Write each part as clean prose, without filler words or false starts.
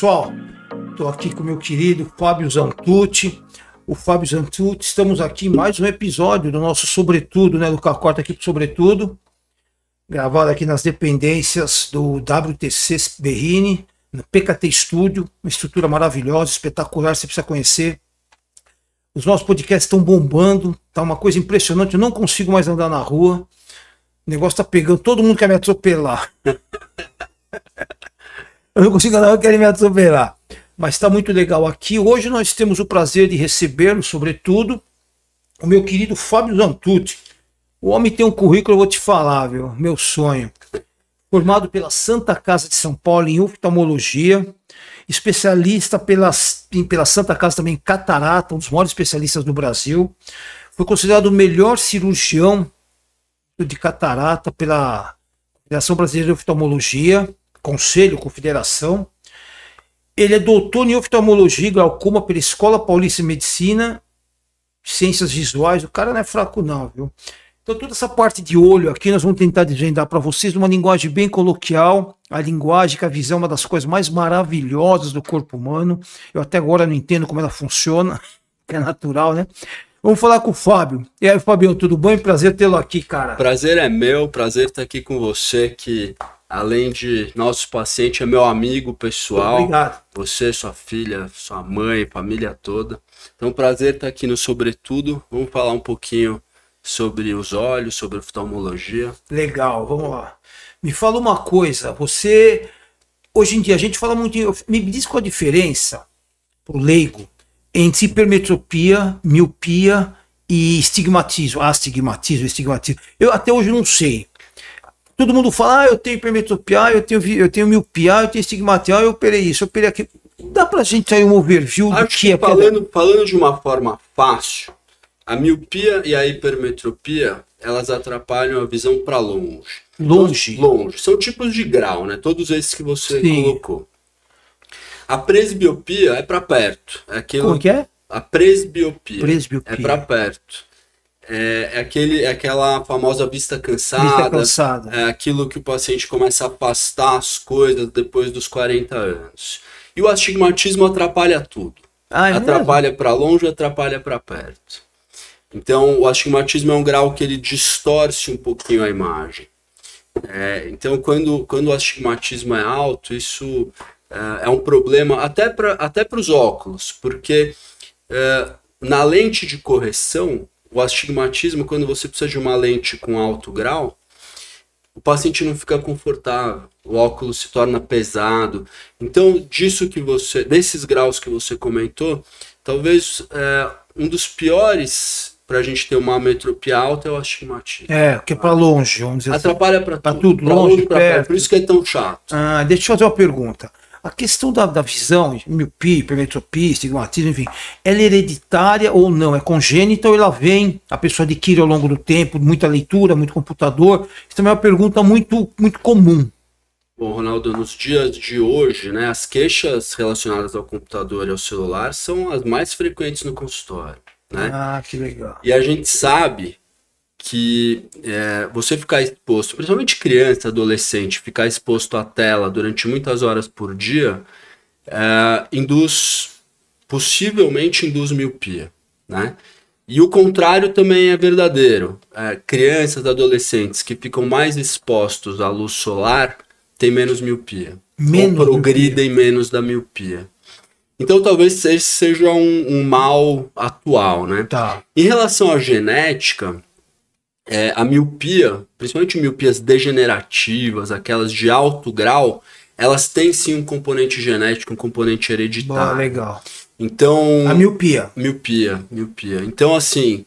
pessoal, estou aqui com o meu querido Fábio Zantucci. O Fábio Zantucci, estamos aqui em mais um episódio do nosso Sobretudo, né? Do Cacota aqui pro Sobretudo, gravado aqui nas dependências do WTC Berrini, no PKT Studio, uma estrutura maravilhosa, espetacular, você precisa conhecer. Os nossos podcasts estão bombando, tá uma coisa impressionante, eu não consigo mais andar na rua, o negócio tá pegando, todo mundo quer me atropelar. Eu não consigo andar, eu quero me atropelar. Mas está muito legal aqui. Hoje nós temos o prazer de recebê-lo, sobretudo, o meu querido Fábio Zantucci. O homem tem um currículo, eu vou te falar, viu? Meu sonho. Formado pela Santa Casa de São Paulo em oftalmologia, especialista pela Santa Casa também em catarata, um dos maiores especialistas do Brasil. Foi considerado o melhor cirurgião de catarata pela Federação Brasileira de Oftalmologia, Conselho, Confederação. Ele é doutor em oftalmologia e glaucoma pela Escola Paulista de Medicina, Ciências Visuais. O cara não é fraco não, viu? Então toda essa parte de olho aqui nós vamos tentar desvendar para vocês numa linguagem bem coloquial, a linguagem que a visão é uma das coisas mais maravilhosas do corpo humano. Eu até agora não entendo como ela funciona, que é natural, né? Vamos falar com o Fábio. E aí, Fabião, tudo bom? Prazer tê-lo aqui, cara. Prazer é meu, prazer estar aqui com você, que além de nosso paciente, é meu amigo pessoal. Obrigado. Você, sua filha, sua mãe, família toda. Então, prazer estar aqui no Sobretudo. Vamos falar um pouquinho sobre os olhos, sobre oftalmologia. Legal, vamos lá. Me fala uma coisa, você... Hoje em dia a gente fala muito... Me diz qual a diferença, pro leigo, entre hipermetropia, miopia e estigmatismo. Estigmatismo. Eu até hoje não sei. Todo mundo fala, eu tenho hipermetropia, eu tenho miopia, eu tenho estigmatismo, eu operei isso, eu operei aquilo. Dá pra gente aí um overview do que é... Falando de uma forma fácil, a miopia e a hipermetropia, elas atrapalham a visão para longe. Longe? Longe. São tipos de grau, né? Todos esses que você colocou. A presbiopia é para perto. É aquilo... Como que é? A presbiopia. Presbiopia. É para perto. É aquela famosa vista cansada. É aquilo que o paciente começa a afastar as coisas depois dos 40 anos. E o astigmatismo atrapalha tudo. Atrapalha para longe, atrapalha para perto. Então, o astigmatismo é um grau que ele distorce um pouquinho a imagem. Então, quando o astigmatismo é alto, isso é um problema até para os óculos, porque na lente de correção, o astigmatismo, quando você precisa de uma lente com alto grau, o paciente não fica confortável, o óculos se torna pesado. Então, desses graus que você comentou, talvez um dos piores para a gente ter uma metropia alta é o astigmatismo. Que é para longe, vamos dizer. Atrapalha para tudo, longe, pra perto. Por isso que é tão chato. Deixa eu fazer uma pergunta. A questão da visão, miopia, hipermetropia, estigmatismo, enfim, ela é hereditária ou não? É congênita ou ela vem, a pessoa adquire ao longo do tempo, muita leitura, muito computador? Isso também é uma pergunta muito comum. Bom, Ronaldo, nos dias de hoje, né, as queixas relacionadas ao computador e ao celular são as mais frequentes no consultório, né? Que legal. E a gente sabe que você ficar exposto, principalmente criança, adolescente, ficar exposto à tela durante muitas horas por dia, possivelmente induz miopia, né? E o contrário também é verdadeiro. Crianças, adolescentes que ficam mais expostos à luz solar têm menos miopia. Ou progridem menos da miopia. Então talvez esse seja um mal atual, né? Tá. Em relação à genética, a miopia, principalmente miopias degenerativas, aquelas de alto grau, elas têm sim um componente genético, um componente hereditário. Legal. Então, a miopia. Miopia. Então, assim,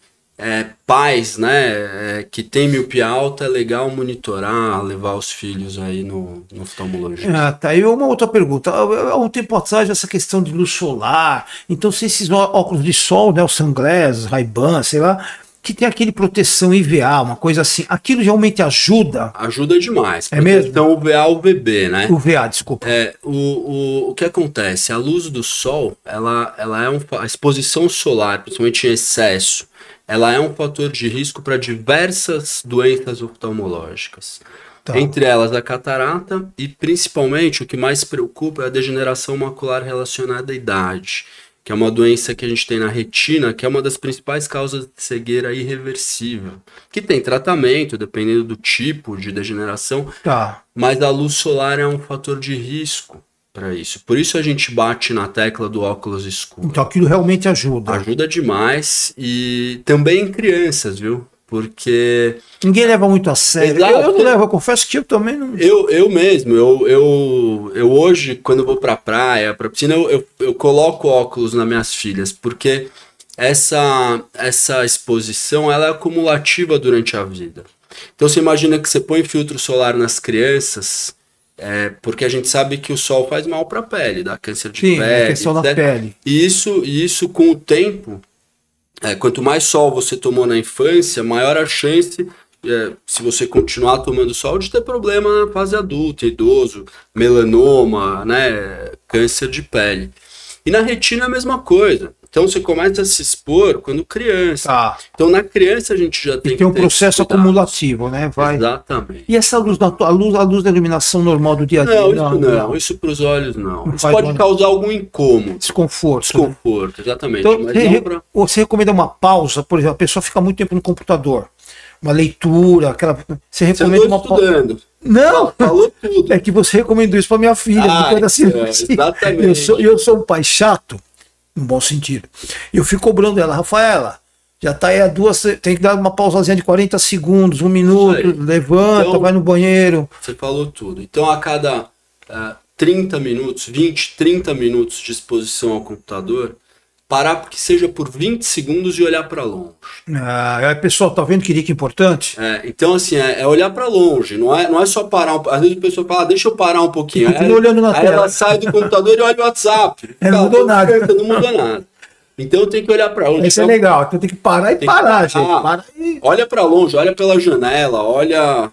pais, né, que tem miopia alta, é legal monitorar, levar os filhos aí no oftalmologista. Tá. E uma outra pergunta. Há um tempo atrás, essa questão de luz solar. Então, se esses óculos de sol, né, o Sunglass, Ray-Ban, sei lá, que tem aquele proteção IVA, uma coisa assim, aquilo realmente ajuda? Ajuda demais. É mesmo? Então, UVA, UVB, né? UVA, desculpa. O que acontece? A luz do sol, ela é a exposição solar, principalmente em excesso, ela é um fator de risco para diversas doenças oftalmológicas. Tá. Entre elas a catarata e principalmente o que mais preocupa é a degeneração macular relacionada à idade, que é uma doença que a gente tem na retina, que é uma das principais causas de cegueira irreversível, que tem tratamento, dependendo do tipo de degeneração, mas a luz solar é um fator de risco para isso. Por isso a gente bate na tecla do óculos escuro. Então aquilo realmente ajuda. Ajuda demais, e também em crianças, viu? Porque... ninguém leva muito a sério. Eu não levo, eu confesso que eu também não... Eu mesmo, eu hoje, quando eu vou pra praia, pra piscina, eu coloco óculos nas minhas filhas, porque essa exposição, ela é acumulativa durante a vida. Então você imagina que você põe filtro solar nas crianças, porque a gente sabe que o sol faz mal pra pele, dá câncer de pele. É questão da pele. E isso com o tempo... quanto mais sol você tomou na infância, maior a chance, se você continuar tomando sol, de ter problema na fase adulta, idoso, melanoma, né, câncer de pele. E na retina é a mesma coisa. Então você começa a se expor quando criança. Então na criança a gente já tem um processo acumulativo, né? Vai. Exatamente. E essa luz, a luz da iluminação normal do dia a dia? Não, isso para os olhos não. Isso pode causar algum incômodo. Desconforto, exatamente. Então, Mas você recomenda uma pausa, por exemplo, a pessoa fica muito tempo no computador, uma leitura, você recomenda uma pausa? Não, falou tudo. É que você recomendou isso para minha filha, depois da cirurgia. Exatamente. Eu sou um pai chato, no bom sentido. Eu fico cobrando ela, Rafaela, já tá aí a 2, tem que dar uma pausazinha de 40 segundos, 1 minuto, levanta, então, vai no banheiro. Você falou tudo. Então a cada 30 minutos, 20, 30 minutos de exposição ao computador, parar porque seja por 20 segundos e olhar para longe. Pessoal, tá vendo que dica importante? Então assim, é olhar para longe, não é só parar. Às vezes a pessoa fala, deixa eu parar um pouquinho. Aí olhando na tela. Ela sai do computador e olha o WhatsApp. Não mudou nada. Não mudou nada. Então tem que olhar para longe. Isso é legal, então tem que parar e parar, gente. Olha para longe, olha pela janela, olha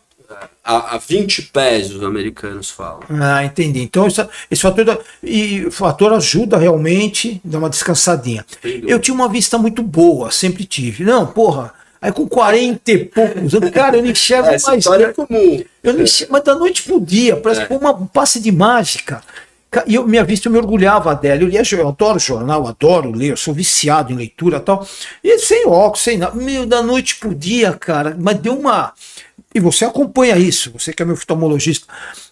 a 20 pés, os americanos falam. Entendi. Então esse fator ajuda realmente, dá uma descansadinha. Eu tinha uma vista muito boa, sempre tive. Não, porra, aí com 40 e poucos anos, cara, eu não enxergo mais. Essa história é comum. Eu não enxergo, mas da noite pro dia, parece que foi um passe de mágica. E minha vista, eu me orgulhava dela. Eu adoro jornal, adoro ler, eu sou viciado em leitura e tal. E sem óculos, sem nada. Da noite pro dia, cara, mas deu uma... E você acompanha isso, você que é meu oftalmologista.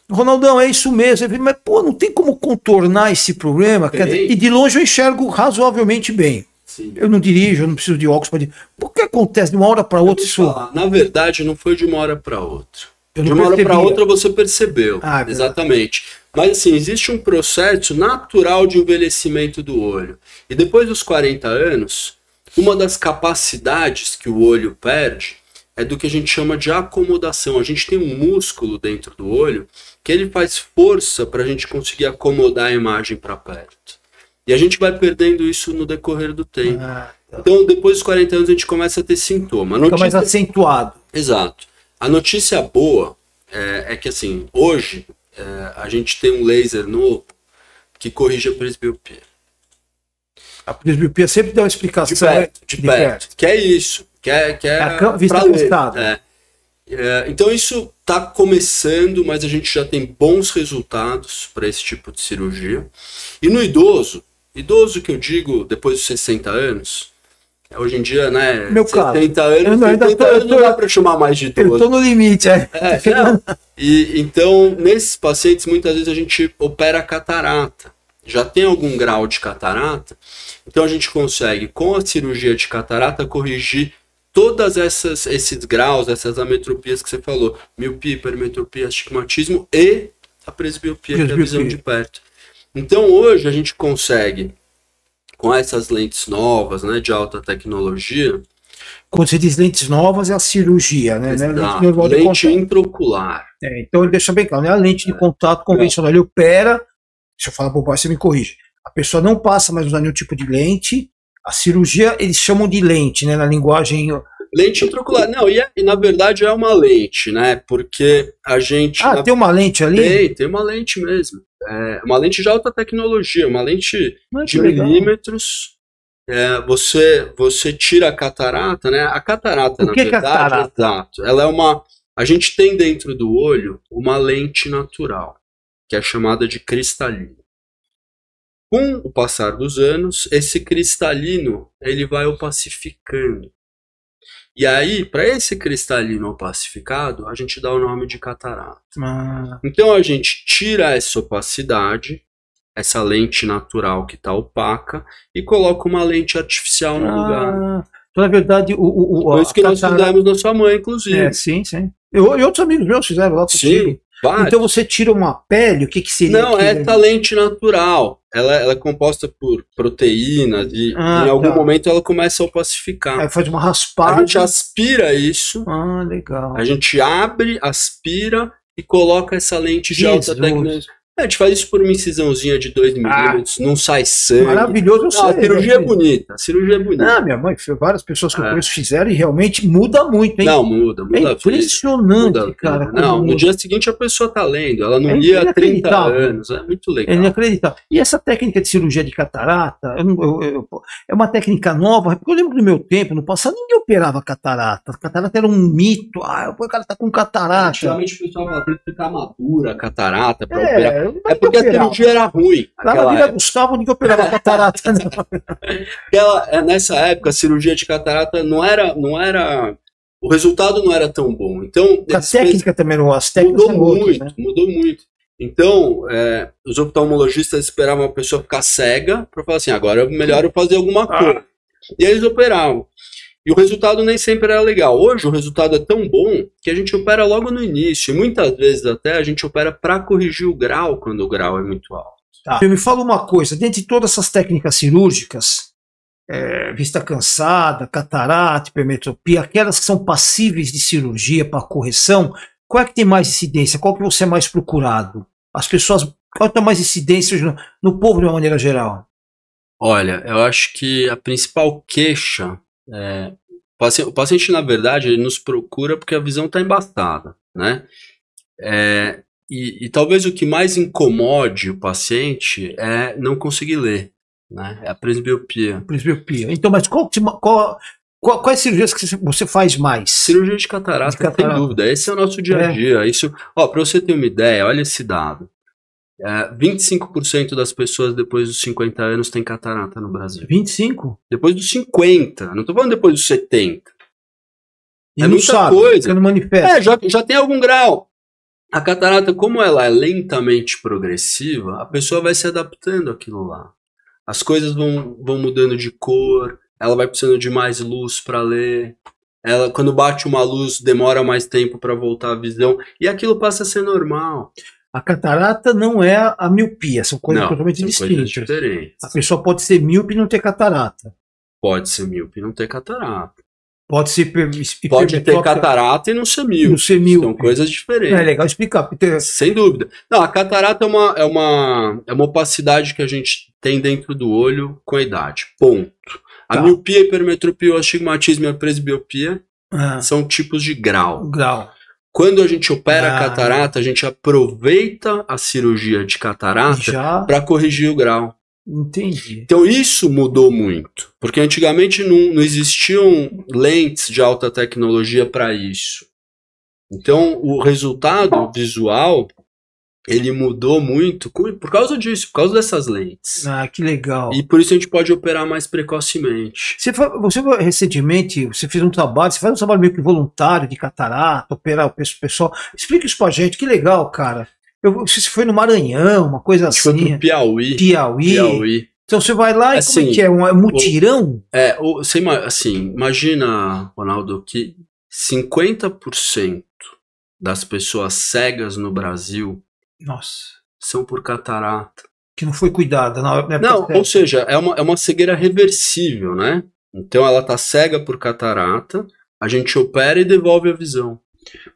Ronaldão, é isso mesmo. Eu falei, mas pô, não tem como contornar esse problema? E de longe eu enxergo razoavelmente bem. Sim. Eu não dirijo, eu não preciso de óculos para dirigir. Por que acontece de uma hora para outra isso? Na verdade, não foi de uma hora para outra. De uma hora para outra você percebeu. Exatamente. Mas assim, existe um processo natural de envelhecimento do olho. E depois dos 40 anos, uma das capacidades que o olho perde é do que a gente chama de acomodação. A gente tem um músculo dentro do olho que ele faz força para a gente conseguir acomodar a imagem para perto. E a gente vai perdendo isso no decorrer do tempo. Então, depois dos 40 anos, a gente começa a ter sintoma. Fica mais acentuado. Exato. A notícia boa é que, assim, hoje a gente tem um laser novo que corrige a presbiopia. A presbiopia sempre dá uma explicação. De perto. Que é isso. Que é a vista cansada. Então isso está começando, mas a gente já tem bons resultados para esse tipo de cirurgia. E no idoso que eu digo depois dos 60 anos, hoje em dia, né, meu 70 anos, 70 anos não dá para chamar mais de idoso. Eu estou no limite. Então, nesses pacientes, muitas vezes a gente opera a catarata. Já tem algum grau de catarata, então a gente consegue, com a cirurgia de catarata, corrigir todas esses graus, essas ametropias que você falou, miopia, hipermetropia, astigmatismo e a presbiopia, que é a visão de perto. Então hoje a gente consegue, com essas lentes novas, né, de alta tecnologia... Quando você diz lentes novas, é a cirurgia, né? Lente intraocular. Então ele deixa bem claro, não é a lente de contato convencional, ele opera, deixa eu falar para o pai, você me corrige, a pessoa não passa mais a usar nenhum tipo de lente. A cirurgia, eles chamam de lente, né, na linguagem... Lente intraocular. Não, e na verdade é uma lente, né, porque a gente... tem uma lente ali? Tem uma lente mesmo. Uma lente de alta tecnologia, uma lente de milímetros. você tira a catarata, né? A catarata, na verdade, é catarata? Exato. Ela é uma... A gente tem dentro do olho uma lente natural, que é chamada de cristalino. Com o passar dos anos, esse cristalino ele vai opacificando. E aí, para esse cristalino opacificado, a gente dá o nome de catarata. Então a gente tira essa opacidade, essa lente natural que está opaca, e coloca uma lente artificial no lugar. Então, na verdade, foi isso que nós fizemos na sua mãe, inclusive. Sim. E outros amigos meus fizeram lá contigo. Sim. Vários. Então você tira uma pele, o que seria? Não, essa lente natural. Ela é composta por proteínas e em algum momento ela começa a opacificar. Aí faz uma raspada. A gente aspira isso. Legal. A gente abre, aspira e coloca essa lente de alta tecnologia. A gente faz isso por uma incisãozinha de 2 milímetros, não sai sangue. Maravilhoso, eu sei. A cirurgia é bonita, a cirurgia é bonita. Minha mãe, várias pessoas que eu conheço fizeram e realmente muda muito, hein? Não, muda. É impressionante, cara. Não, no dia seguinte a pessoa tá lendo, ela não lia há 30 anos, é muito legal. É inacreditável. E essa técnica de cirurgia de catarata, é uma técnica nova, porque eu lembro do meu tempo, no passado, ninguém operava catarata. Catarata era um mito, o cara tá com catarata. Antigamente o pessoal falava que ficar madura a catarata pra operar. É porque a cirurgia era ruim. Lá na Vila Gustavo ninguém operava catarata, não. Nessa época, a cirurgia de catarata não era. O resultado não era tão bom. Então, a técnica também não. As técnicas mudou muito. Então, os oftalmologistas esperavam a pessoa ficar cega para falar assim: agora é melhor eu fazer alguma coisa. E aí eles operavam. E o resultado nem sempre era legal. Hoje o resultado é tão bom que a gente opera logo no início. E muitas vezes até a gente opera para corrigir o grau quando o grau é muito alto. Me fala uma coisa, dentre todas essas técnicas cirúrgicas, vista cansada, catarata, hipermetropia, aquelas que são passíveis de cirurgia para correção, qual é que tem mais incidência? Qual que você é mais procurado? As pessoas, qual tem mais incidência no povo de uma maneira geral? Olha, eu acho que a principal queixa o paciente, na verdade, ele nos procura porque a visão está embaçada, né? E talvez o que mais incomode o paciente é não conseguir ler, né? É a presbiopia. Então, mas quais cirurgias que você faz mais? Cirurgia de catarata, sem dúvida. Esse é o nosso dia a dia. Para você ter uma ideia, olha esse dado. 25% das pessoas depois dos 50 anos têm catarata no Brasil. 25? Depois dos 50, não estou falando depois dos 70. E não muita sabe, coisa. Não manifesta. Já tem algum grau. A catarata, como ela é lentamente progressiva, a pessoa vai se adaptando àquilo lá. As coisas vão mudando de cor, ela vai precisando de mais luz para ler. Ela, quando bate uma luz, demora mais tempo para voltar a visão. E aquilo passa a ser normal. A catarata não é a miopia, são coisas totalmente distintas. Diferentes. A pessoa pode ser míope e não ter catarata. Pode ser míope e não ter catarata. Pode ter catarata e não ser míope. São coisas diferentes. É legal explicar. Porque... Sem dúvida. Não, a catarata é uma opacidade que a gente tem dentro do olho com a idade. Ponto. A miopia, a hipermetropia, o astigmatismo e a presbiopia são tipos de grau. Quando a gente opera a catarata, a gente aproveita a cirurgia de catarata para corrigir o grau. Entendi. Então isso mudou muito, porque antigamente não existiam lentes de alta tecnologia para isso. Então o resultado visual ele mudou muito por causa disso, por causa dessas lentes. Que legal. E por isso a gente pode operar mais precocemente. Você recentemente, você fez um trabalho, você faz um trabalho meio que voluntário de catarata, operar o pessoal. Explica isso pra gente, que legal, cara. Você foi no Maranhão, uma coisa assim. Foi pro Piauí. Então você vai lá e como é que é? Um mutirão? Imagina, Ronaldo, que 50% das pessoas cegas no Brasil são por catarata. Que não foi cuidada. Ou seja, é uma cegueira reversível, né? Então ela tá cega por catarata, a gente opera e devolve a visão.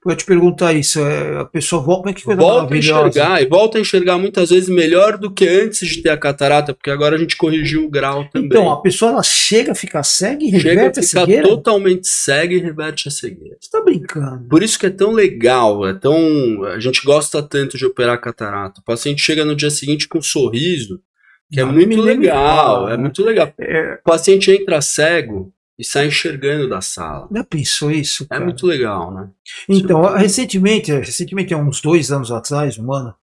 Eu ia te perguntar isso, a pessoa volta, que coisa maravilhosa. Volta a enxergar muitas vezes melhor do que antes de ter a catarata, porque agora a gente corrigiu o grau também. Então, a pessoa ela chega a ficar cega e reverte a cegueira? Chega a ficar totalmente cega e reverte a cegueira. Você tá brincando. Por isso que é tão legal, a gente gosta tanto de operar a catarata. O paciente chega no dia seguinte com um sorriso, que é muito legal, é muito legal. O paciente entra cego e sai enxergando da sala. Já pensou isso, cara? É muito legal, né? Então, recentemente, há uns 2 anos atrás, um ano,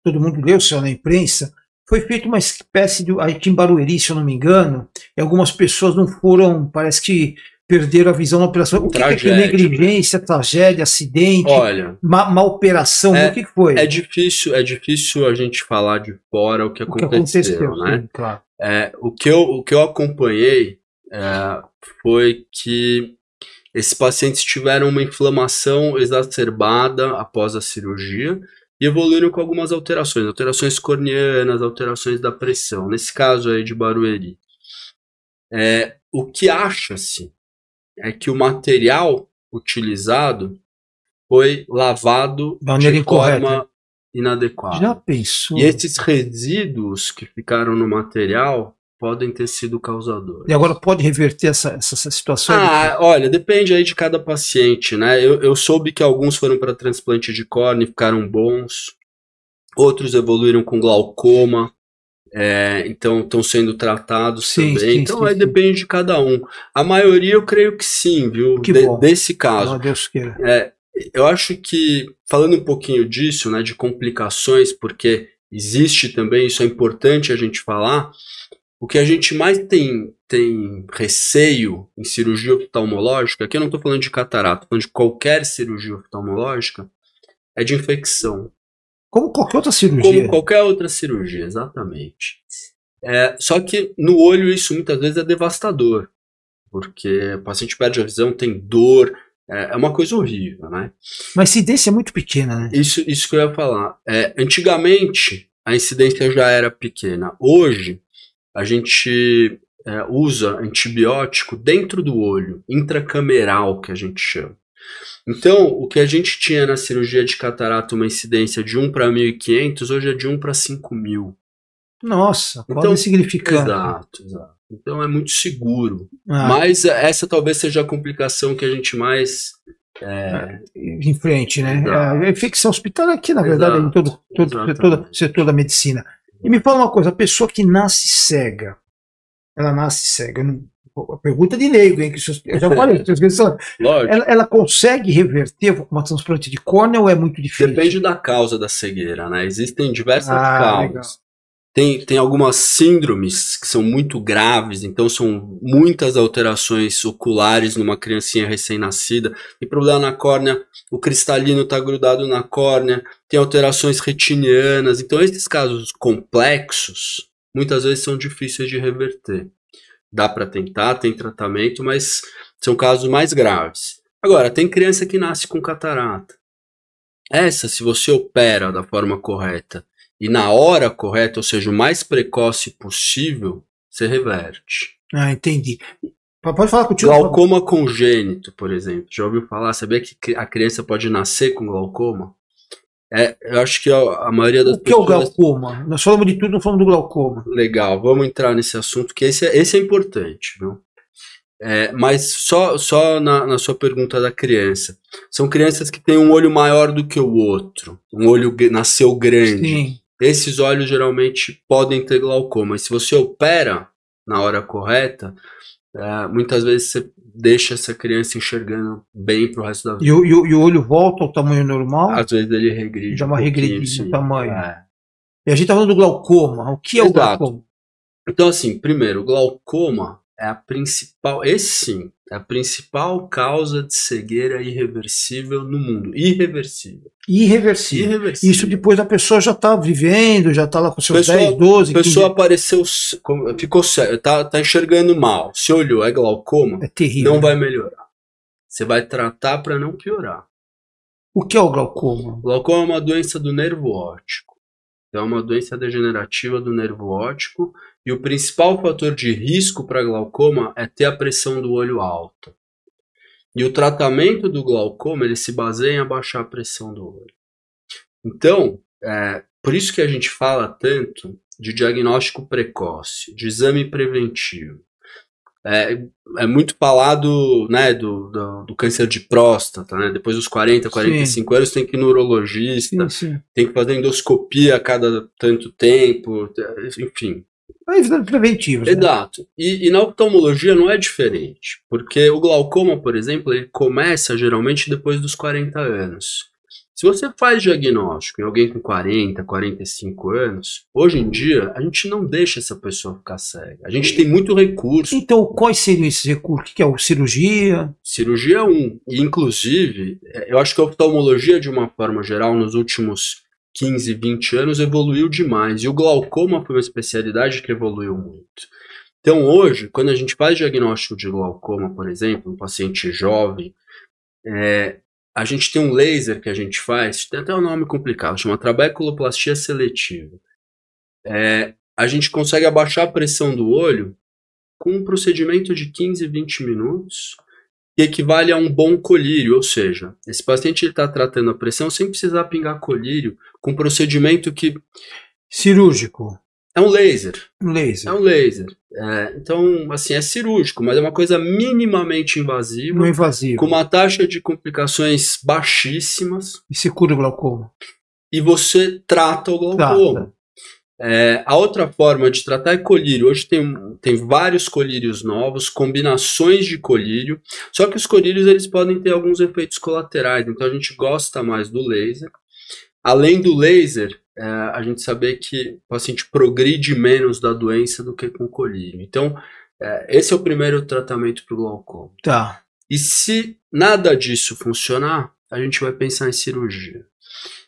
todo mundo leu, saiu na imprensa, foi feita uma espécie de, aqui em Barueri, se eu não me engano, e algumas pessoas não foram, parece que perderam a visão na operação. O que é que negligência, tragédia, acidente, má operação, o que foi? É difícil a gente falar de fora o que aconteceu, né? Sim, claro. O que eu acompanhei foi que esses pacientes tiveram uma inflamação exacerbada após a cirurgia e evoluíram com algumas alterações corneanas, alterações da pressão. Nesse caso aí de Barueri. O que acha-se é que o material utilizado foi lavado de forma inadequada. Já pensou? E esses resíduos que ficaram no material podem ter sido causadores. E agora pode reverter essa situação? Olha, depende aí de cada paciente, né? Eu soube que alguns foram para transplante de córnea e ficaram bons, outros evoluíram com glaucoma, então estão sendo tratados também. Então aí depende de cada um. A maioria eu creio que sim, viu? Desse caso. Deus queira. Eu acho que, falando um pouquinho disso, né, de complicações, porque existe também, isso é importante a gente falar, o que a gente mais tem receio em cirurgia oftalmológica, aqui eu não estou falando de catarata, estou falando de qualquer cirurgia oftalmológica, é de infecção. Como qualquer outra cirurgia. Como qualquer outra cirurgia, exatamente. Só que no olho isso muitas vezes é devastador, porque o paciente perde a visão, tem dor, é uma coisa horrível, né? Mas a incidência é muito pequena, né? Isso que eu ia falar. Antigamente a incidência já era pequena. Hoje a gente usa antibiótico dentro do olho, intracameral que a gente chama. Então, o que a gente tinha na cirurgia de catarata, uma incidência de 1 para 1.500, hoje é de 1 para 5.000. Nossa, quase insignificante. Exato. Então é muito seguro. Mas essa talvez seja a complicação que a gente mais... em frente, né? A infecção hospitalar aqui, na verdade, em todo o setor da medicina. E me fala uma coisa, a pessoa que nasce cega, ela nasce cega, a pergunta de leigo, hein, que eu já falei, ela consegue reverter uma transplante de córnea ou é muito difícil? Depende da causa da cegueira, né? Existem diversas causas. Tem algumas síndromes que são muito graves, então são muitas alterações oculares numa criancinha recém-nascida. Tem problema na córnea, o cristalino está grudado na córnea, tem alterações retinianas. Então esses casos complexos, muitas vezes são difíceis de reverter. Dá para tentar, tem tratamento, mas são casos mais graves. Agora, tem criança que nasce com catarata. Se você opera da forma correta e na hora correta, ou seja, o mais precoce possível, você reverte. Entendi. Pode falar contigo? Glaucoma congênito, por exemplo. Já ouviu falar? Sabia que a criança pode nascer com glaucoma? Eu acho que a maioria das pessoas... O que é o glaucoma? Nós falamos de tudo, não falamos do glaucoma. Legal, vamos entrar nesse assunto, que esse é importante, viu? Mas só na sua pergunta da criança. São crianças que têm um olho maior do que o outro. Um olho nasceu grande. Sim. Esses olhos geralmente podem ter glaucoma. E se você opera na hora correta, muitas vezes você deixa essa criança enxergando bem pro resto da vida. E o olho volta ao tamanho normal? Às vezes ele regride. Já regride no tamanho. E a gente tá falando do glaucoma. O que é o glaucoma? Então, assim, primeiro, o glaucoma é a principal, é a principal causa de cegueira irreversível no mundo. Irreversível. Isso depois a pessoa já tá vivendo, já tá lá com seus 10, 12, 15... A pessoa apareceu, ficou cego, tá enxergando mal. Se olhou, é glaucoma, terrível. Não vai melhorar. Você vai tratar para não piorar. O que é o glaucoma? O glaucoma é uma doença do nervo óptico. É uma doença degenerativa do nervo óptico e o principal fator de risco para glaucoma é ter a pressão do olho alta. E o tratamento do glaucoma ele se baseia em abaixar a pressão do olho. Então, por isso que a gente fala tanto de diagnóstico precoce, de exame preventivo. É muito falado, né, do câncer de próstata, né? Depois dos 40, 45 anos tem que ir no urologista, tem que fazer endoscopia a cada tanto tempo, enfim. exames preventivos. Exato. Né? E na oftalmologia não é diferente, porque o glaucoma, por exemplo, ele começa geralmente depois dos 40 anos. Se você faz diagnóstico em alguém com 40, 45 anos, hoje em dia, a gente não deixa essa pessoa ficar cega. A gente tem muito recurso. Então, quais seriam esses recursos? O que é o cirurgia? Cirurgia é um. E, inclusive, eu acho que a oftalmologia, de uma forma geral, nos últimos 15, 20 anos, evoluiu demais. E o glaucoma foi uma especialidade que evoluiu muito. Então, hoje, quando a gente faz diagnóstico de glaucoma, por exemplo, um paciente jovem, a gente tem um laser que a gente faz, tem até um nome complicado, chama trabeculoplastia seletiva. A gente consegue abaixar a pressão do olho com um procedimento de 15, 20 minutos, que equivale a um bom colírio, ou seja, esse paciente está tratando a pressão sem precisar pingar colírio, com um procedimento que... Cirúrgico. É um laser. Um laser. É um laser. Então, assim, é cirúrgico, mas é uma coisa minimamente invasiva. Não invasivo. Com uma taxa de complicações baixíssimas. E se cura o glaucoma. E você trata o glaucoma. A outra forma de tratar é colírio. Hoje tem vários colírios novos, combinações de colírio. Só que os colírios eles podem ter alguns efeitos colaterais. Então a gente gosta mais do laser. Além do laser, a gente saber que o paciente progride menos da doença do que com colírio. Então, esse é o primeiro tratamento para o glaucoma. Tá. E se nada disso funcionar, a gente vai pensar em cirurgia.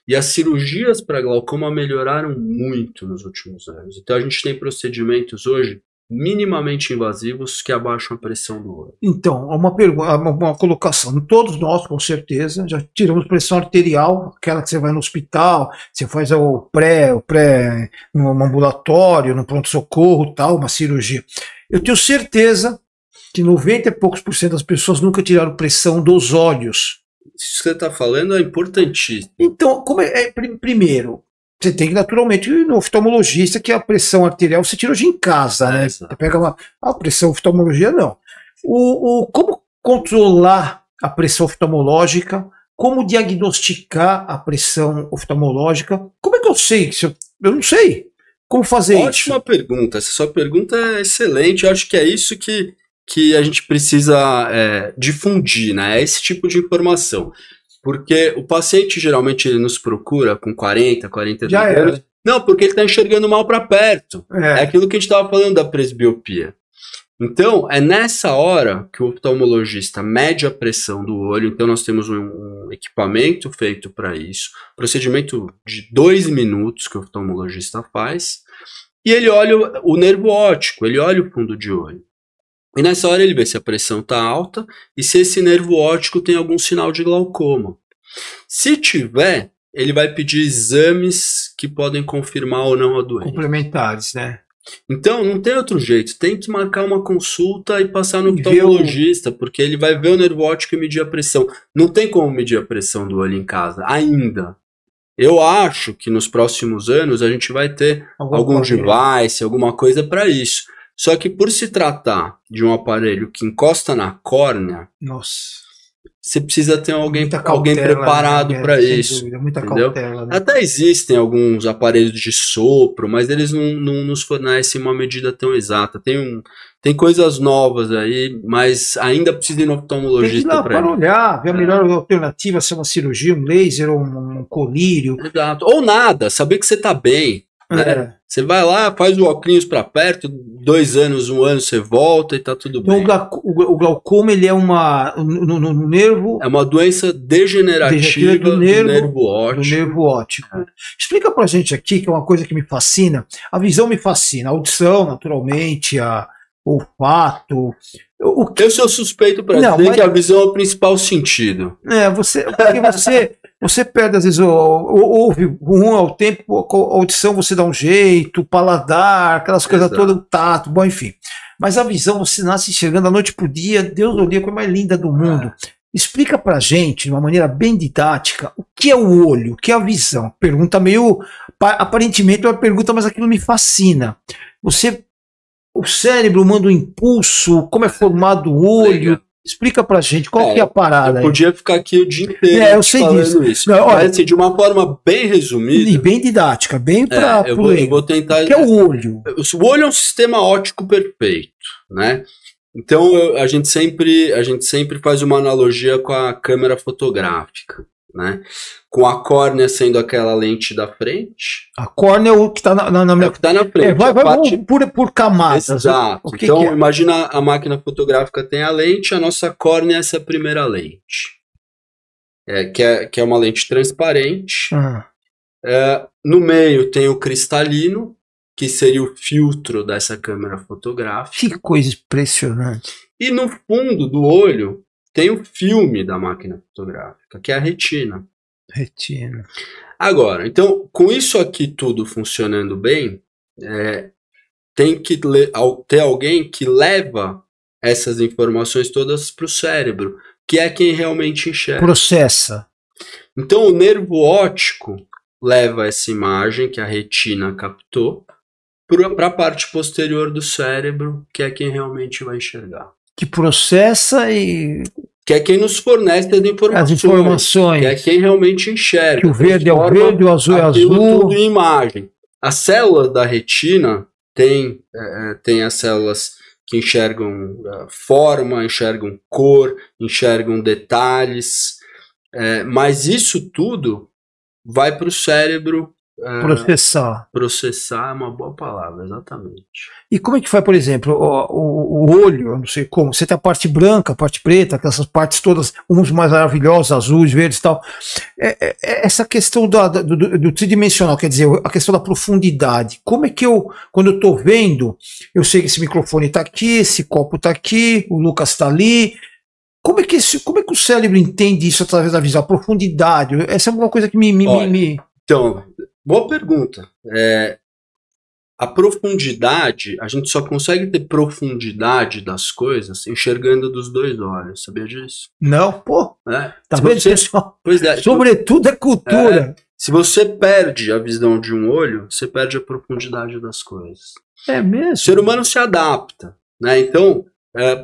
E as cirurgias para glaucoma melhoraram muito nos últimos anos. Então, a gente tem procedimentos hoje minimamente invasivos que abaixam a pressão do olho. Então, uma colocação. Todos nós, com certeza, já tiramos pressão arterial, aquela que você vai no hospital, você faz o pré no ambulatório, no pronto-socorro, tal, uma cirurgia. Eu tenho certeza que 90 e poucos % das pessoas nunca tiraram pressão dos olhos. Isso que você está falando é importantíssimo. Então, primeiro, você tem que, naturalmente, ir no oftalmologista, que a pressão arterial você tira hoje em casa, né? Você pega a pressão oftalmologia, não. Como controlar a pressão oftalmológica? Como diagnosticar a pressão oftalmológica? Como é que eu sei? Eu não sei. Como fazer isso? Ótima pergunta. Essa sua pergunta é excelente. Eu acho que é isso que a gente precisa difundir, né? É esse tipo de informação. Porque o paciente geralmente ele nos procura com 40, 42 anos. Não, porque ele está enxergando mal para perto. É aquilo que a gente estava falando da presbiopia. Então, é nessa hora que o oftalmologista mede a pressão do olho. Então, nós temos um equipamento feito para isso. Procedimento de 2 minutos que o oftalmologista faz. E ele olha o nervo óptico, ele olha o fundo de olho. E nessa hora ele vê se a pressão está alta e se esse nervo óptico tem algum sinal de glaucoma. Se tiver, ele vai pedir exames que podem confirmar ou não a doença. Complementares, né? Então, não tem outro jeito. Tem que marcar uma consulta e passar no oftalmologista, porque ele vai ver o nervo óptico e medir a pressão. Não tem como medir a pressão do olho em casa, ainda. Eu acho que nos próximos anos a gente vai ter algum device, alguma coisa para isso. Só que por se tratar de um aparelho que encosta na córnea, você precisa ter alguém preparado para isso. Dúvida, muita cautela, né? Até existem alguns aparelhos de sopro, mas eles não nos fornecem uma medida tão exata. Tem coisas novas aí, mas ainda precisa ir no oftalmologista para olhar, ver a melhor alternativa, se é uma cirurgia, um laser ou um colírio. Exato. Ou nada, saber que você está bem. Né? Você vai lá, faz o óculos para perto, 2 anos, 1 ano, você volta e tá tudo bem. O glaucoma, ele é no nervo... É uma doença degenerativa do nervo óptico. Do nervo óptico. Explica pra gente aqui, que é uma coisa que me fascina. A visão me fascina, a audição, naturalmente, o olfato... Eu sou suspeito para dizer que a visão é o principal sentido. Você perde, às vezes, ouve ao tempo, a audição você dá um jeito, o paladar, aquelas coisas todas, o tato, bom, enfim. Mas a visão, você nasce enxergando da noite pro dia, Deus o dia, a coisa mais linda do mundo. Explica pra gente, de uma maneira bem didática, o que é o olho, o que é a visão. Pergunta meio, aparentemente é uma pergunta, mas aquilo me fascina. O cérebro manda um impulso, como é formado o olho, Explica pra gente qual que é a parada. Eu podia ficar aqui o dia inteiro eu sei falando isso. Não, olha, mas assim, de uma forma bem resumida. E bem didática, bem para eu vou tentar. Que é o olho. O olho é um sistema óptico perfeito, né? Então a gente sempre faz uma analogia com a câmera fotográfica, né? Com a córnea sendo aquela lente da frente. A córnea é o que está na minha... que tá na frente. Vai por camadas. Exato. Então, imagina a máquina fotográfica tem a lente, a nossa córnea é essa primeira lente. Que é uma lente transparente. No meio tem o cristalino, que seria o filtro dessa câmera fotográfica. Que coisa impressionante. E no fundo do olho tem o filme da máquina fotográfica, que é a retina. Retina. Agora, então, com isso aqui tudo funcionando bem, tem que ter alguém que leva essas informações todas para o cérebro, que é quem realmente enxerga. Processa. Então, o nervo óptico leva essa imagem que a retina captou para a parte posterior do cérebro, que é quem realmente vai enxergar. Que processa e... Que é quem nos fornece as informações. Que é quem realmente enxerga. Que o verde é o verde, o azul é azul. Tudo em imagem. As células da retina tem as células que enxergam forma, enxergam cor, enxergam detalhes. Mas isso tudo vai para o cérebro. Processar é uma boa palavra, exatamente. E como é que faz, por exemplo, o olho, eu não sei como, você tem a parte branca, a parte preta, aquelas partes todas, uns mais maravilhosos, azuis, verdes e tal. Essa questão do tridimensional, quer dizer, a questão da profundidade. Como é que quando eu estou vendo, eu sei que esse microfone está aqui, esse copo está aqui, o Lucas está ali. Como é que o cérebro entende isso através da visão? A profundidade. Essa é uma coisa que Então, boa pergunta. A profundidade, a gente só consegue ter profundidade das coisas enxergando dos dois olhos, sabia disso? Não, pô. Tá vendo, pessoal? Sobretudo é cultura. Se você perde a visão de um olho, você perde a profundidade das coisas. É mesmo? O ser humano se adapta, né? Então,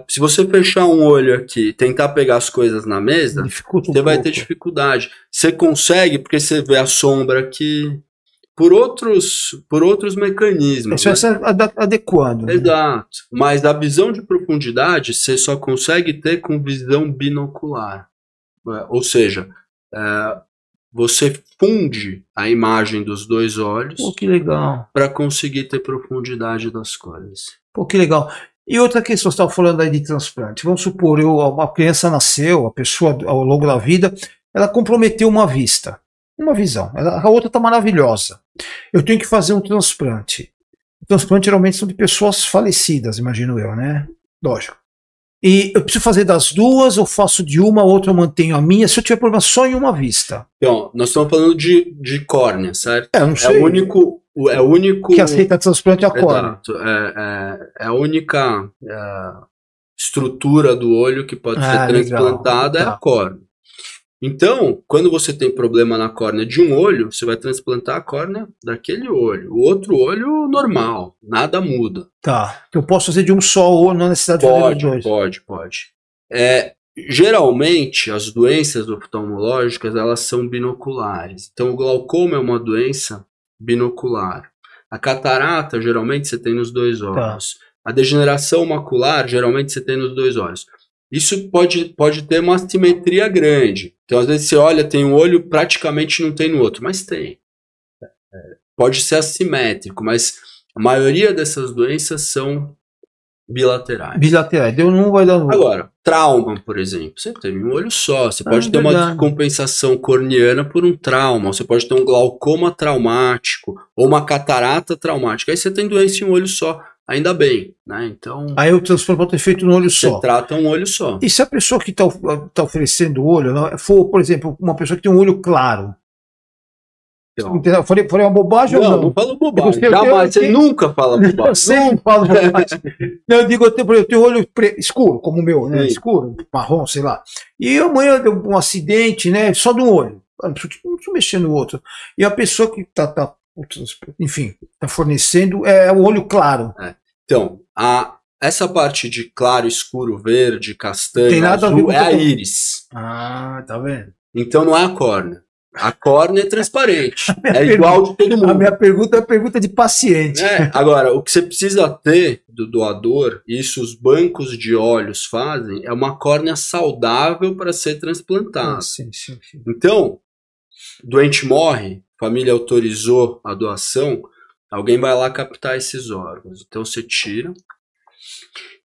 se você fechar um olho aqui e tentar pegar as coisas na mesa, você vai ter dificuldade. Você consegue porque você vê a sombra aqui por outros mecanismos. Isso é adequando. Exato. Mas a visão de profundidade você só consegue ter com visão binocular. Ou seja, você funde a imagem dos dois olhos. Pô, que legal. Para conseguir ter profundidade das coisas. Pô, que legal. E outra questão, você estava falando aí de transplante. Vamos supor, uma criança nasceu, a pessoa ao longo da vida, ela comprometeu uma vista, uma visão. A outra está maravilhosa. Eu tenho que fazer um transplante. O transplante geralmente são de pessoas falecidas, imagino eu, né? Lógico. E eu preciso fazer das duas, eu faço de uma, a outra eu mantenho a minha, se eu tiver problema só em uma vista. Então, nós estamos falando de córnea, certo? Não sei. É o único que aceita transplante é a córnea. Exato. É a única estrutura do olho que pode ser transplantada, é a córnea. Então, quando você tem problema na córnea de um olho, você vai transplantar a córnea daquele olho. O outro olho, normal, nada muda. Tá. Eu posso fazer de um só olho, não necessidade de fazer de dois. Pode. Geralmente, as doenças oftalmológicas, elas são binoculares. Então, o glaucoma é uma doença binocular. A catarata, geralmente, você tem nos dois olhos. Tá. A degeneração macular, geralmente, você tem nos dois olhos. Isso pode ter uma assimetria grande. Então, às vezes, você olha, tem um olho, praticamente não tem no outro, mas tem. Pode ser assimétrico, mas a maioria dessas doenças são bilaterais. Deu um, vai dar um. Agora, trauma, por exemplo, você tem um olho só. Você pode ter uma descompensação corneana por um trauma. Você pode ter um glaucoma traumático ou uma catarata traumática. Aí você tem doença em um olho só. Ainda bem, né? Então. Aí o transplante pode ter feito no olho só. Você trata um olho só. E se a pessoa que está oferecendo o olho for, por exemplo, uma pessoa que tem um olho claro? Então, eu falei uma bobagem ou não? Não falo bobagem. Jamais, você nunca fala bobagem. Eu sempre falo bobagem. Eu digo, eu tenho olho escuro, como o meu, né? Sim. Escuro, marrom, sei lá. E amanhã deu um acidente, né? Só de um olho. Não preciso mexer no outro. E a pessoa que enfim, está fornecendo o olho claro. Então, essa parte de claro, escuro, verde, castanho, azul, é a íris. Ah, tá vendo? Então não é a córnea. A córnea é transparente. É igual de todo mundo. A minha pergunta é a pergunta de paciente. Agora, o que você precisa ter do doador, isso os bancos de olhos fazem, é uma córnea saudável para ser transplantada. Sim. Então, o doente morre, a família autorizou a doação, alguém vai lá captar esses órgãos. Então você tira.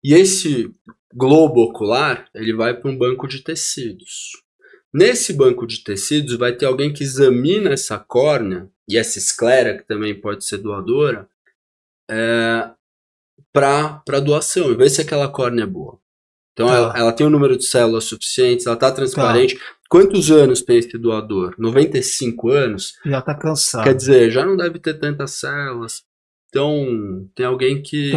E esse globo ocular, ele vai para um banco de tecidos. Nesse banco de tecidos vai ter alguém que examina essa córnea e essa esclera, que também pode ser doadora, para doação, e ver se aquela córnea é boa. Então ela tem um número de células suficientes, ela está transparente. Quantos anos tem esse doador? 95 anos? Já está cansado. Quer dizer, já não deve ter tantas células. Então, tem alguém que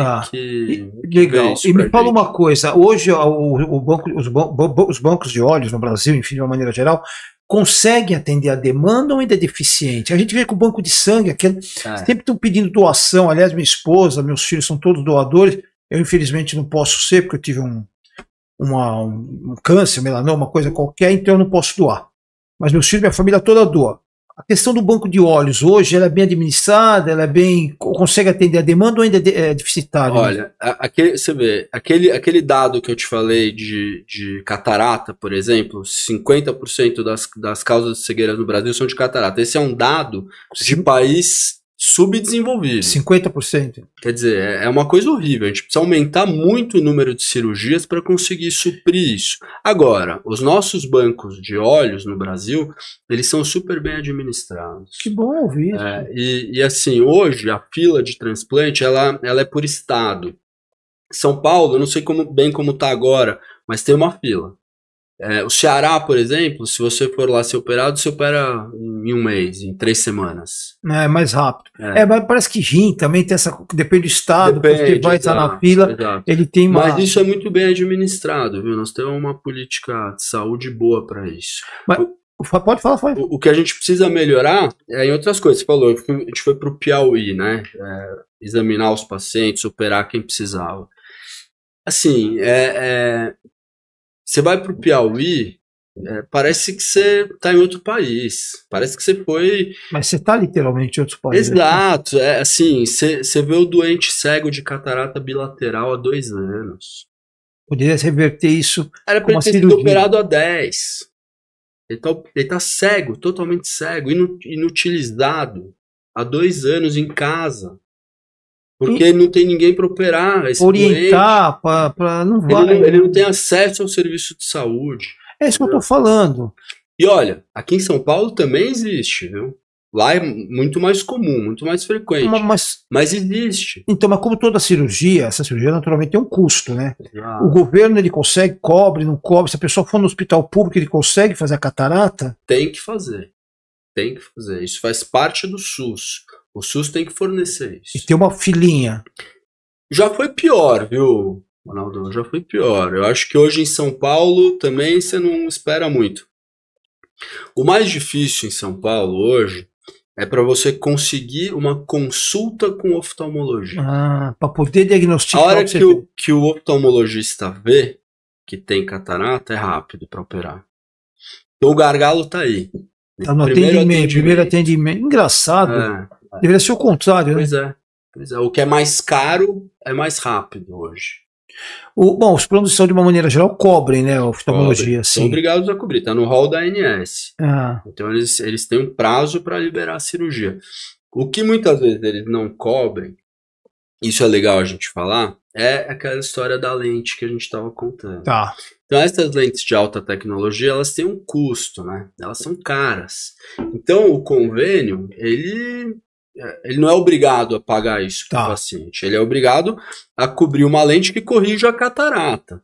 legal. E me fala uma coisa, hoje os bancos de olhos no Brasil, enfim, de uma maneira geral, conseguem atender a demanda ou ainda é deficiente? A gente vê que o banco de sangue, sempre estão pedindo doação, aliás, minha esposa, meus filhos são todos doadores, eu infelizmente não posso ser, porque eu tive um câncer, melanoma, uma coisa qualquer, então eu não posso doar. Mas meus filhos, minha família toda doa. A questão do banco de olhos hoje, ela é bem administrada, ela consegue atender a demanda ou ainda é deficitária? Olha, você vê, aquele dado que eu te falei de catarata, por exemplo, 50% das causas de cegueira no Brasil são de catarata. Esse é um dado de país subdesenvolvido. 50%. Quer dizer, é uma coisa horrível. A gente precisa aumentar muito o número de cirurgias para conseguir suprir isso. Agora, os nossos bancos de olhos no Brasil, eles são super bem administrados. Que bom ouvir. E assim, hoje a fila de transplante, ela é por estado. São Paulo, eu não sei bem como está agora, mas tem uma fila. O Ceará, por exemplo, se você for lá ser operado, você opera em um mês, em 3 semanas. É mais rápido. Mas parece que rim também tem essa. Depende do estado, porque vai estar na fila. Exato. Ele tem uma. Mas isso é muito bem administrado, viu? Nós temos uma política de saúde boa para isso. Mas, pode falar, foi. O que a gente precisa melhorar é em outras coisas. Você falou, a gente foi para o Piauí, né? Examinar os pacientes, operar quem precisava. Assim, você vai para o Piauí, parece que você está em outro país. Parece que você foi... Mas você está literalmente em outro país. Exato. Assim, você vê o doente cego de catarata bilateral há 2 anos. Poderia reverter isso. Era para ele ter sido operado há 10. Ele tá cego, totalmente cego, inutilizado há 2 anos em casa. Porque não tem ninguém para operar. Orientar, para não vai. Ele não tem acesso ao serviço de saúde. É isso que eu estou falando. E olha, aqui em São Paulo também existe, viu? Lá é muito mais comum, muito mais frequente. Mas existe. Então, mas como toda cirurgia, essa cirurgia naturalmente tem um custo, né? O governo, ele consegue, cobre, não cobre. Se a pessoa for no hospital público, ele consegue fazer a catarata? Tem que fazer. Tem que fazer. Isso faz parte do SUS. O SUS tem que fornecer isso. E tem uma filinha. Já foi pior, viu, Ronaldo? Já foi pior. Eu acho que hoje em São Paulo também você não espera muito. O mais difícil em São Paulo hoje é para você conseguir uma consulta com o oftalmologista. Para poder diagnosticar. A hora que o oftalmologista vê que tem catarata, é rápido para operar. Então o gargalo está aí. No primeiro atendimento. Engraçado. Deveria ser o contrário, né? Pois é. O que é mais caro é mais rápido hoje. Bom, os planos de saúde, de uma maneira geral, cobrem, né, a oftalmologia. São obrigados a cobrir. Está no rol da ANS. Então eles têm um prazo para liberar a cirurgia. O que muitas vezes eles não cobrem, isso é legal a gente falar, é aquela história da lente que a gente estava contando. Então essas lentes de alta tecnologia, elas têm um custo, né? Elas são caras. Então o convênio, ele não é obrigado a pagar isso para o paciente. Ele é obrigado a cobrir uma lente que corrija a catarata,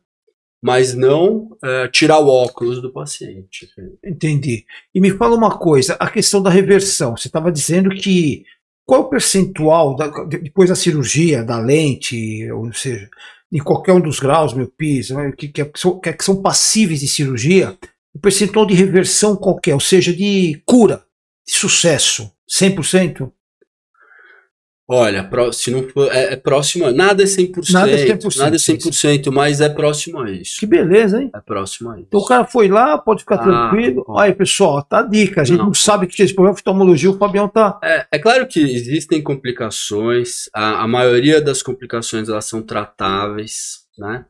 mas não tirar o óculos do paciente. Entendi. E me fala uma coisa, a questão da reversão. Você estava dizendo que qual é o percentual, depois da cirurgia, da lente, ou seja, em qualquer um dos graus, miopia, que são passíveis de cirurgia, o percentual de reversão qualquer, ou seja, de cura, de sucesso, 100%? Olha, se não for, é próximo, nada é 100%, nada é 100%, mas é próximo a isso. Que beleza, hein? É próximo a isso. Então o cara foi lá, pode ficar tranquilo. Aí, pessoal, tá a dica, a gente não sabe que tinha esse problema de oftalmologia, o Fabião tá... É claro que existem complicações, a maioria das complicações elas são tratáveis, né?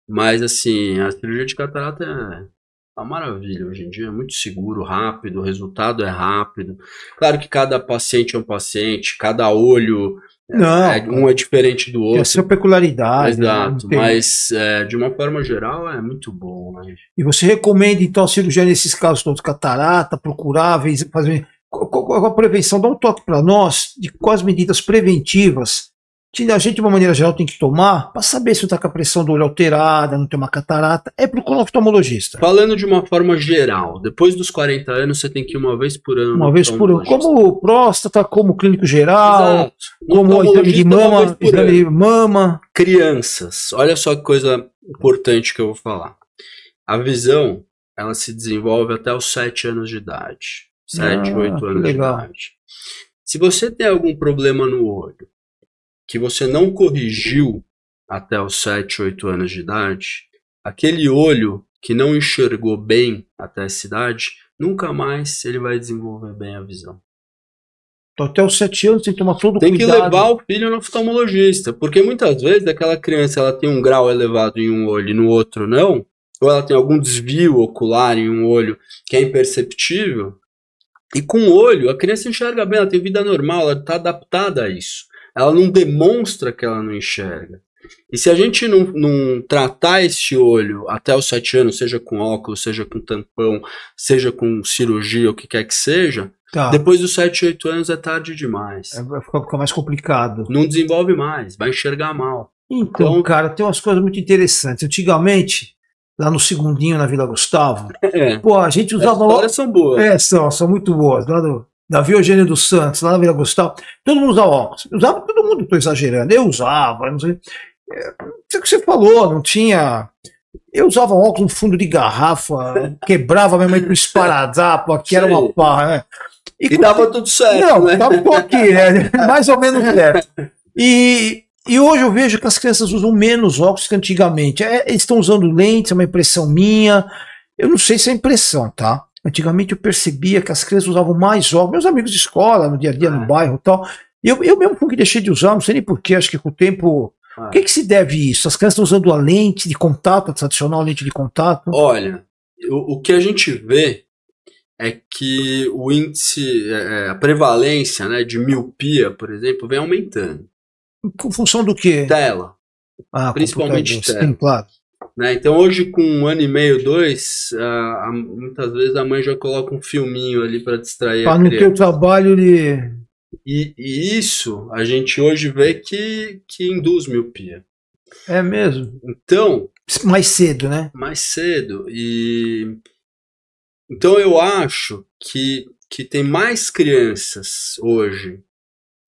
Mas assim, a cirurgia de catarata é uma maravilha hoje em dia, é muito seguro, rápido, o resultado é rápido. Claro que cada paciente é um paciente, cada olho um é diferente do outro. Tem a sua peculiaridade. Exato, né? Mas de uma forma geral é muito bom. Né? E você recomenda então a cirurgia nesses casos todos, catarata, procurar, fazer... Qual a prevenção? Dá um toque para nós de quais medidas preventivas que a gente, de uma maneira geral, tem que tomar para saber se está com a pressão do olho alterada, não tem uma catarata. É procurar um oftalmologista. Falando de uma forma geral, depois dos 40 anos você tem que ir uma vez por ano. Uma vez por ano. Como próstata, como clínico geral, exato. Como exame de mama. Crianças, olha só que coisa importante que eu vou falar. A visão, ela se desenvolve até os 7 anos de idade. 7, 8 anos de idade. Se você tem algum problema no olho, que você não corrigiu até os 7, 8 anos de idade, aquele olho que não enxergou bem até essa idade, nunca mais ele vai desenvolver bem a visão. Então até os 7 anos tem que tomar todo cuidado. Tem que levar o filho no oftalmologista, porque muitas vezes aquela criança ela tem um grau elevado em um olho e no outro não, ou ela tem algum desvio ocular em um olho que é imperceptível, e com o olho a criança enxerga bem, ela tem vida normal, ela está adaptada a isso. Ela não demonstra que ela não enxerga. E se a gente não tratar esse olho até os 7 anos, seja com óculos, seja com tampão, seja com cirurgia, o que quer que seja, depois dos 7, 8 anos é tarde demais. Vai ficar mais complicado. Não desenvolve mais, vai enxergar mal. Então, cara, tem umas coisas muito interessantes. Antigamente, lá no Segundinho, na Vila Gustavo, pô, a gente usava... As histórias são boas. São muito boas. Lá do Davi Eugênio dos Santos, lá na Vila Gustavo, todo mundo usava óculos. Usava todo mundo, estou exagerando. Eu usava, não sei. O que você falou, não tinha. Eu usava óculos no fundo de garrafa, quebrava minha mãe com esparadrapo, aqui era uma parra, né? E dava tudo certo. Não, né? tava por aqui, né? Mais ou menos certo. E hoje eu vejo que as crianças usam menos óculos que antigamente. Eles estão usando lentes, é uma impressão minha. Eu não sei se é impressão, tá? Antigamente eu percebia que as crianças usavam mais óculos, meus amigos de escola, no dia a dia, no bairro e tal. Eu mesmo fui que deixei de usar, não sei nem porquê, acho que com o tempo... O que se deve isso? As crianças estão usando a lente de contato, a tradicional lente de contato? Olha, o que a gente vê é que o índice, a prevalência, né, de miopia, por exemplo, vem aumentando. Com função do quê? Tela. Principalmente tela. Sim, claro. Né? Então hoje com 1 ano e meio, 2, muitas vezes a mãe já coloca um filminho ali para distrair a criança. Para não ter o trabalho de... E isso a gente hoje vê que induz miopia. É mesmo? Então... Mais cedo, né? Mais cedo. Então eu acho que tem mais crianças hoje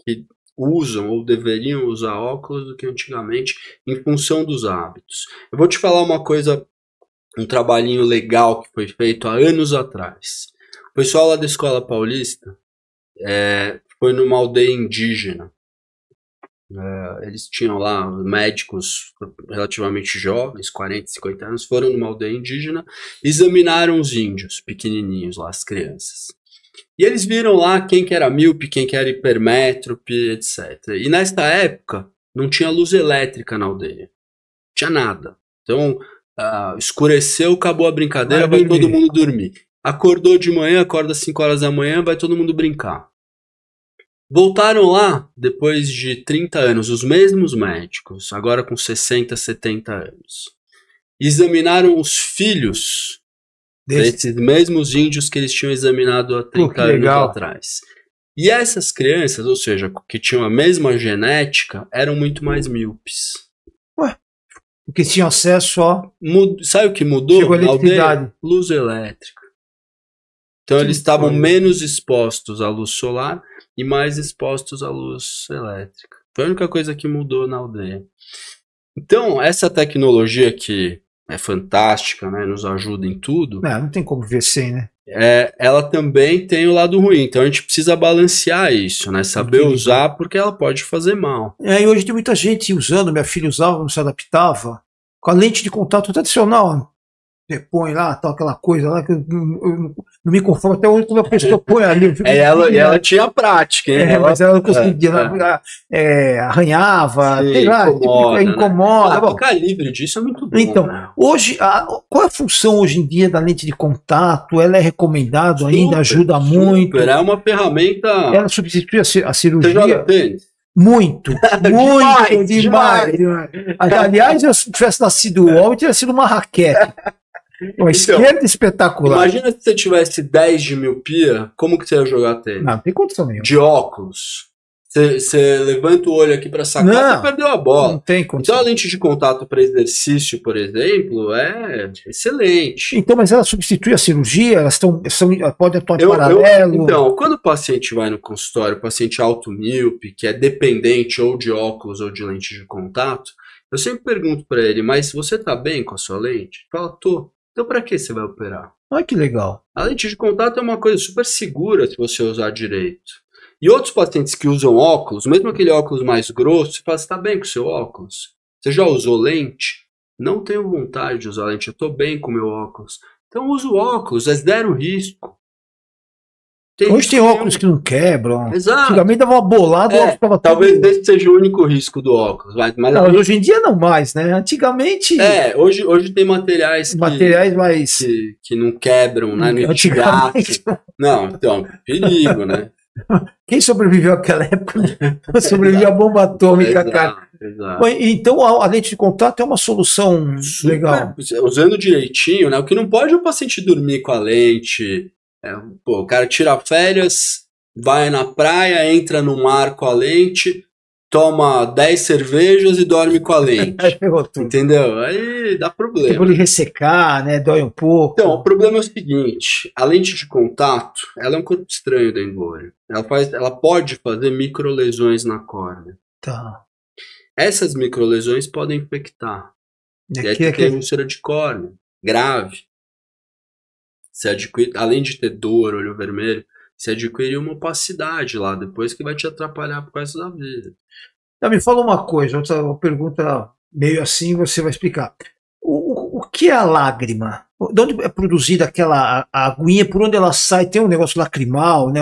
que usam ou deveriam usar óculos do que antigamente em função dos hábitos. Eu vou te falar uma coisa, um trabalhinho legal que foi feito há anos atrás. O pessoal lá da Escola Paulista foi numa aldeia indígena. Eles tinham lá médicos relativamente jovens, 40, 50 anos, foram numa aldeia indígena, examinaram os índios pequenininhos lá, as crianças. E eles viram lá quem que era míope, quem que era hipermétrope, etc. E nesta época não tinha luz elétrica na aldeia. Não tinha nada. Então, escureceu, acabou a brincadeira, vai todo mundo dormir. Acordou de manhã, acorda às 5 horas da manhã, vai todo mundo brincar. Voltaram lá, depois de 30 anos, os mesmos médicos, agora com 60, 70 anos. Examinaram os filhos desses mesmos índios que eles tinham examinado há 30 anos atrás. E essas crianças, ou seja, que tinham a mesma genética, eram muito mais míopes. Ué, porque tinham acesso a... Sabe o que mudou na aldeia? Luz elétrica. Então eles estavam menos expostos à luz solar e mais expostos à luz elétrica. Foi a única coisa que mudou na aldeia. Então, essa tecnologia que é fantástica, né? Nos ajuda em tudo. Não tem como ver sem, né? Ela também tem o lado ruim. Então a gente precisa balancear isso, né? Saber usar, porque ela pode fazer mal. E hoje tem muita gente usando, minha filha usava, não se adaptava, com a lente de contato tradicional. Você põe lá, tal, aquela coisa lá, que eu não me conformo até hoje quando a pessoa põe ali. Ela tinha prática, hein? Mas ela não conseguia, arranhava, sim, sei lá, incomoda. Né? Ficar livre disso é muito bom. Então, hoje, qual é a função hoje em dia da lente de contato? Ela é recomendada ainda, ajuda muito? É uma ferramenta... Ela substitui a cirurgia? Você joga tênis? Muito demais. Aliás, se eu tivesse nascido homem, teria sido uma raquete. Uma esquerda espetacular. Imagina se você tivesse 10 de miopia, como que você ia jogar tênis? Não tem condição nenhuma. De óculos. Você levanta o olho aqui para sacar, você perdeu a bola. Não tem condição. Então a lente de contato para exercício, por exemplo, é excelente. Então, mas ela substitui a cirurgia? Elas podem atuar em paralelo? Então, quando o paciente vai no consultório, o paciente automíope, que é dependente ou de óculos ou de lente de contato, eu sempre pergunto para ele, mas você tá bem com a sua lente? Ele fala, tô. Então para que você vai operar? Olha que legal. A lente de contato é uma coisa super segura se você usar direito. E outros pacientes que usam óculos, mesmo aquele óculos mais grosso, você fala, você está bem com o seu óculos? Você já usou lente? Não tenho vontade de usar lente, eu estou bem com o meu óculos. Então uso óculos, é zero risco. Hoje tem óculos que não quebram. Exato. Antigamente dava uma bolada, o óculos ficava talvez esse seja o único risco do óculos. Mas não, hoje em dia não mais, né? Antigamente... hoje tem materiais mais... que não quebram, né? Antigamente... Não, então, perigo, né? Quem sobreviveu àquela época sobreviveu à bomba atômica, cara. Exato. Então a lente de contato é uma solução legal. Usando direitinho, né? O que não pode é o paciente dormir com a lente. O cara tira férias, vai na praia, entra no mar com a lente, toma 10 cervejas e dorme com a lente. Entendeu? Aí dá problema. Tipo ele ressecar, né? Dói um pouco. Então, o problema é o seguinte, a lente de contato, ela é um corpo estranho dentro do olho. Ela pode fazer microlesões na córnea. Tá. Essas microlesões podem infectar. E aí tem úlcera de córnea, grave. Você adquire, além de ter dor, olho vermelho, você adquire uma opacidade lá depois que vai te atrapalhar por causa da vida. Me fala uma coisa, outra pergunta meio assim, você vai explicar. O que é a lágrima? De onde é produzida aquela aguinha? Por onde ela sai? Tem um negócio lacrimal, né?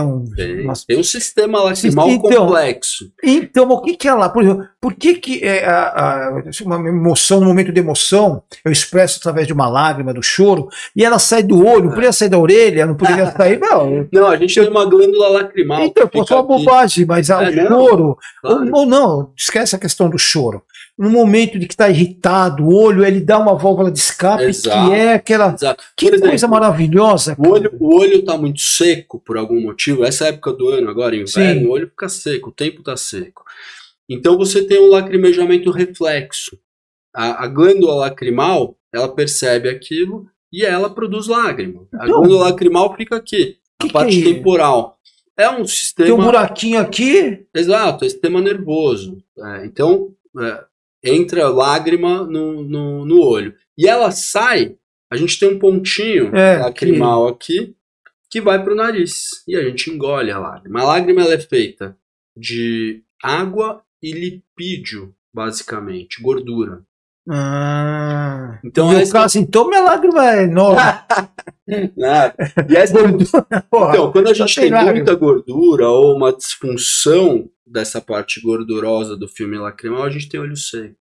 Tem um sistema lacrimal complexo. Então, o que é lá? Por exemplo, por que uma emoção, no momento de emoção, eu expresso através de uma lágrima, do choro, e ela sai do olho, não poderia sair da orelha, não poderia sair... Não, a gente tem uma glândula lacrimal. Então, pode ser uma bobagem, mas o choro... Claro. Ou não, esquece a questão do choro. No momento de que está irritado, o olho, ele dá uma válvula de escape, que é aquela... Exato. Que exemplo, coisa maravilhosa. O olho está muito seco por algum motivo. Essa época do ano, agora inverno, o olho fica seco, o tempo está seco. Então você tem um lacrimejamento reflexo. A glândula lacrimal, ela percebe aquilo e ela produz lágrima. A glândula lacrimal fica aqui, na parte temporal. É um sistema... Tem um buraquinho aqui. Exato, é sistema nervoso. Então... entra lágrima no olho. E ela sai, a gente tem um pontinho lacrimal aqui, que vai para o nariz. E a gente engole a lágrima. A lágrima ela é feita de água e lipídio, basicamente, gordura. Então, no meu caso, então, minha lágrima é enorme. E essa então, quando a gente tem muita gordura ou uma disfunção dessa parte gordurosa do filme lacrimal, a gente tem olho seco.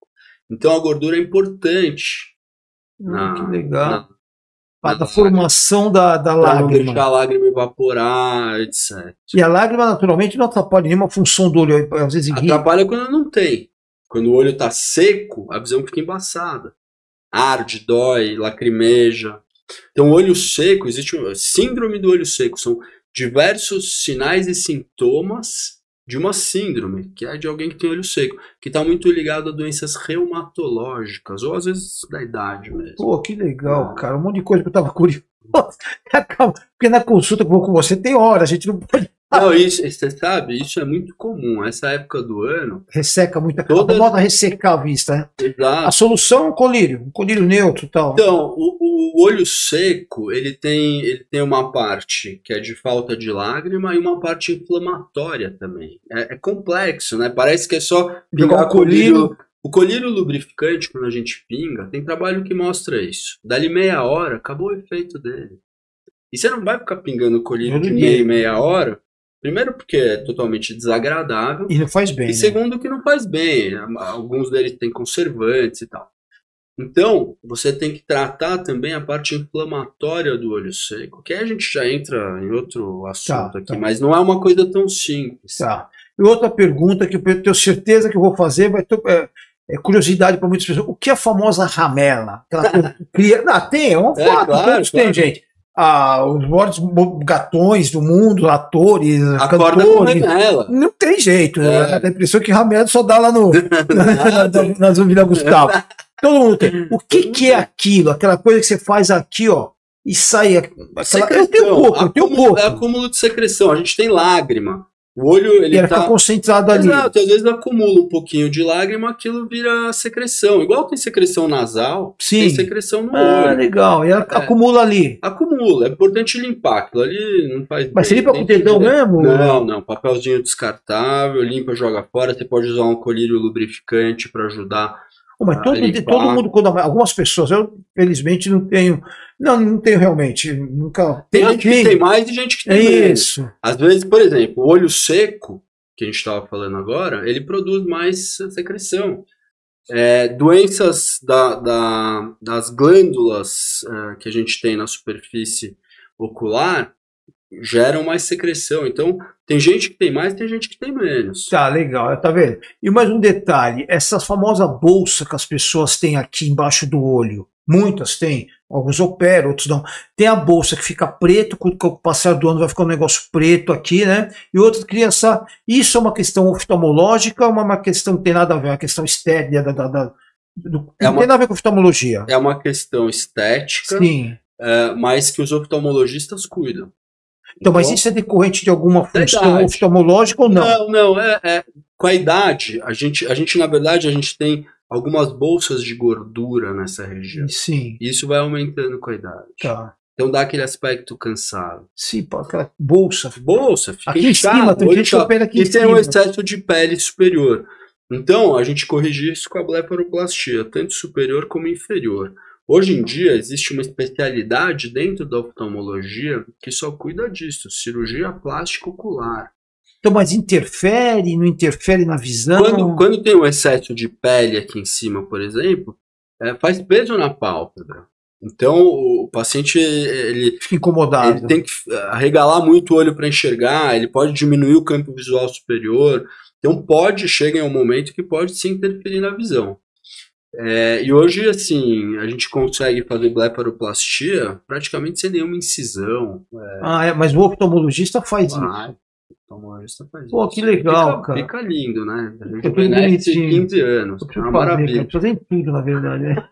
Então a gordura é importante. Que legal. Para a formação da lágrima. Não deixar a lágrima evaporar, etc. E a lágrima, naturalmente, não atrapalha nenhuma função do olho. Às vezes atrapalha quando não tem. Quando o olho está seco, a visão fica embaçada. Arde, dói, lacrimeja. Então, o olho seco, existe uma síndrome do olho seco. São diversos sinais e sintomas de uma síndrome, que é de alguém que tem olho seco, que está muito ligado a doenças reumatológicas, ou às vezes da idade mesmo. Pô, que legal, cara. Um monte de coisa que eu estava curioso. Porque na consulta que eu vou com você tem hora, a gente não pode. Não, isso, você sabe, isso é muito comum. Essa época do ano. Resseca muito a ressecar a vista, né? Exato. A solução é um colírio neutro e tal. Então, o olho seco, ele tem uma parte que é de falta de lágrima e uma parte inflamatória também. É complexo, né? Parece que é só pingar colírio. O colírio lubrificante, quando a gente pinga, tem trabalho que mostra isso. Dali meia hora, acabou o efeito dele. E você não vai ficar pingando colírio de meia hora. Primeiro porque é totalmente desagradável. E não faz bem. E segundo que não faz bem. Alguns deles têm conservantes e tal. Então, você tem que tratar também a parte inflamatória do olho seco. Que aí a gente já entra em outro assunto aqui. Mas não é uma coisa tão simples. Tá. E outra pergunta que eu tenho certeza que eu vou fazer, vai ter curiosidade para muitas pessoas. O que é a famosa ramela? Aquela cria... tem, é uma foto. Claro. Tem, gente. Os maiores gatões do mundo, atores, cantores. Não tem jeito. Né? Dá a impressão que ramela só dá lá na Vila Gustavo. Todo mundo tem. O que é aquilo? Aquela coisa que você faz aqui, ó, e sai. Eu tenho um pouco. É acúmulo de secreção. A gente tem lágrima. O olho, ele fica concentrado ali. Exato, às vezes acumula um pouquinho de lágrima, aquilo vira secreção. Igual tem secreção nasal, tem secreção no olho. Legal. E acumula ali. Acumula. É importante limpar. Aquilo ali não faz. Mas você limpa com o dedão mesmo? Não. Papelzinho descartável, limpa, joga fora. Você pode usar um colírio lubrificante para ajudar. Mas todo mundo, algumas pessoas, eu felizmente não tenho realmente, nunca. Tem gente que tem mais e gente que tem menos. Isso. Às vezes, por exemplo, o olho seco, que a gente estava falando agora, ele produz mais secreção. Doenças das glândulas que a gente tem na superfície ocular geram mais secreção. Então, tem gente que tem mais, tem gente que tem menos. Tá, legal, tá vendo? E mais um detalhe, essa famosa bolsa que as pessoas têm aqui embaixo do olho, muitas têm, alguns operam, outros não. Tem a bolsa que fica preto, com o passar do ano vai ficar um negócio preto aqui, né? E outras crianças, isso é uma questão oftalmológica ou uma questão que tem nada a ver, uma questão estética, não tem nada a ver com oftalmologia. É uma questão estética, sim. Mas que os oftalmologistas cuidam. Então, mas isso é decorrente de alguma função oftalmológica ou não? Não, com a idade, a gente na verdade, a gente tem algumas bolsas de gordura nessa região. Sim. Isso vai aumentando com a idade. Tá. Então dá aquele aspecto cansado. Sim, aquela bolsa. Fica aqui inchado, em cima, tem gente que opera aqui em cima. E tem um excesso de pele superior. Então, a gente corrige isso com a blefaroplastia, tanto superior como inferior. Hoje em dia, existe uma especialidade dentro da oftalmologia que só cuida disso, cirurgia plástica ocular. Então, mas interfere, não interfere na visão? Quando tem um excesso de pele aqui em cima, por exemplo, faz peso na pálpebra. Então, o paciente ele fica incomodado. Ele tem que arregalar muito o olho para enxergar, ele pode diminuir o campo visual superior. Então, chega em um momento que pode se interferir na visão. E hoje, assim, a gente consegue fazer blefaroplastia praticamente sem nenhuma incisão. Mas o oftalmologista faz isso. O oftalmologista faz isso. Que legal, cara. Fica lindo, né? A gente envelhece 15 anos. É uma maravilha. Eu fazendo tudo, na verdade.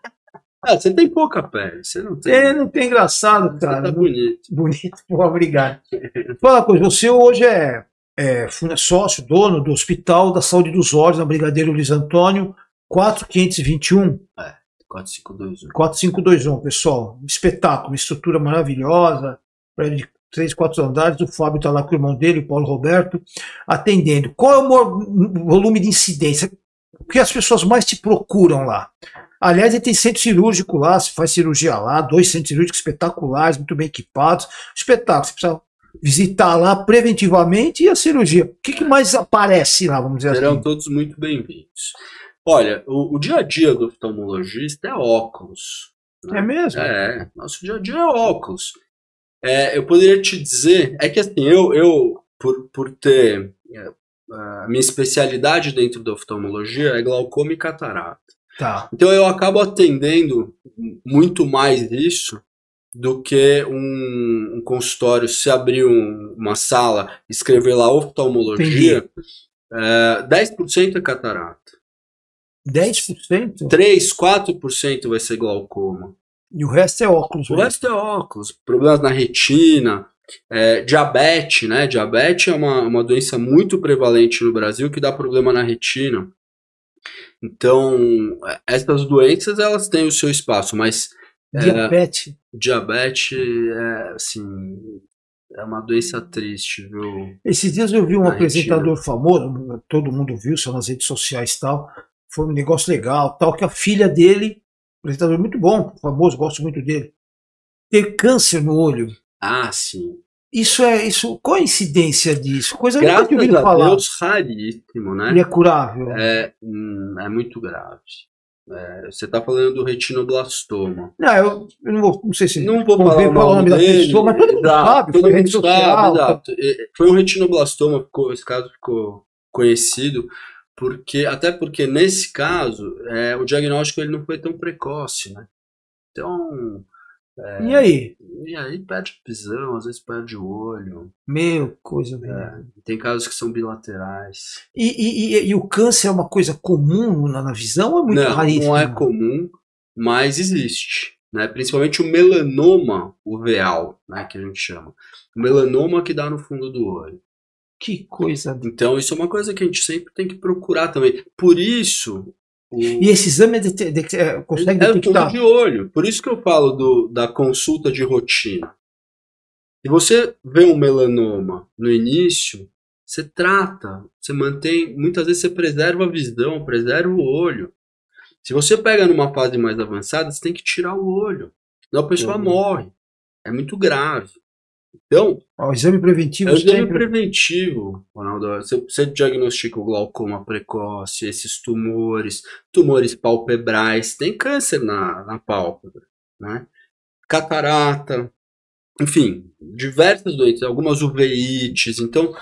Você tem pouca pele, você não tem. Não tem, engraçado, cara. Você tá bonito. Bonito, obrigado. Fala uma coisa, você hoje é sócio, dono do Hospital da Saúde dos Olhos, na Brigadeiro Luiz Antônio, 4521. 4521. 4521, pessoal. Um espetáculo, uma estrutura maravilhosa, prédio de 3, 4 andares. O Fábio está lá com o irmão dele, o Paulo Roberto, atendendo. Qual é o maior volume de incidência? O que as pessoas mais te procuram lá? Aliás, ele tem centro cirúrgico lá, se faz cirurgia lá, 2 centros cirúrgicos espetaculares, muito bem equipados. Espetáculo, você precisa visitar lá preventivamente e a cirurgia. O que mais aparece lá, vamos dizer assim? Serão todos muito bem-vindos. Olha, o dia a dia do oftalmologista é óculos. Né? É mesmo? Nosso dia a dia é óculos. Eu poderia te dizer, que assim, eu por ter a minha especialidade dentro da oftalmologia é glaucoma e catarata. Tá. Então eu acabo atendendo muito mais isso do que um consultório, se abrir uma sala, escrever lá oftalmologia, 10% é catarata. 10%? 3, 4% vai ser glaucoma. E o resto é óculos. O resto é óculos. Problemas na retina, diabetes, né? Diabetes é uma doença muito prevalente no Brasil que dá problema na retina. Então, essas doenças, elas têm o seu espaço, mas... Diabetes assim, é uma doença triste, viu? Esses dias eu vi um apresentador famoso, todo mundo viu, só nas redes sociais e tal, foi um negócio legal, tal, que a filha dele, apresentador muito bom, famoso, gosto muito dele, ter câncer no olho. Ah, sim. Isso, qual a incidência disso? Coisa graças a Deus, raríssimo, né? E é curável. É muito grave. Você está falando do retinoblastoma. Não, eu não sei se não vou falar o nome da pessoa, mas todo mundo sabe, todo mundo sabe, exato. Foi um retinoblastoma, esse caso ficou conhecido, até porque nesse caso o diagnóstico ele não foi tão precoce, né? Então... E aí? E aí perde visão, às vezes perde o olho. Meu, coisa bem. Tem casos que são bilaterais. E o câncer é uma coisa comum na visão ou é muito raríssimo? Não é comum, mas existe. Né? Principalmente o melanoma uveal, né, que a gente chama. O melanoma que dá no fundo do olho. Que coisa. Então isso é uma coisa que a gente sempre tem que procurar também. Por isso... E esse exame consegue detectar? De olho. Por isso que eu falo da consulta de rotina. Se você vê um melanoma no início, você trata, você mantém, muitas vezes você preserva a visão, preserva o olho. Se você pega numa fase mais avançada, você tem que tirar o olho. Senão a pessoa morre. É muito grave. Então, o exame preventivo preventivo, Ronaldo. Você diagnostica o glaucoma precoce, esses tumores palpebrais, tem câncer na pálpebra, né? Catarata, enfim, diversas doenças, algumas uveites, então,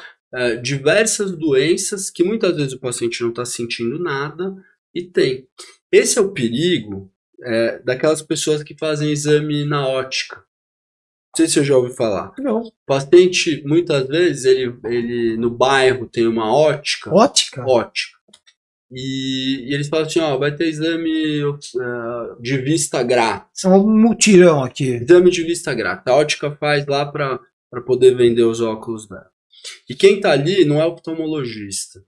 diversas doenças que muitas vezes o paciente não está sentindo nada e tem. Esse é o perigo daquelas pessoas que fazem exame na ótica. Não sei se você já ouviu falar. Não. O paciente, muitas vezes, ele no bairro tem uma ótica. Ótica? Ótica. E eles falam assim, vai ter exame de vista grátis. É um mutirão aqui. Exame de vista grátis. A ótica faz lá para poder vender os óculos dela. E quem está ali não é oftalmologista.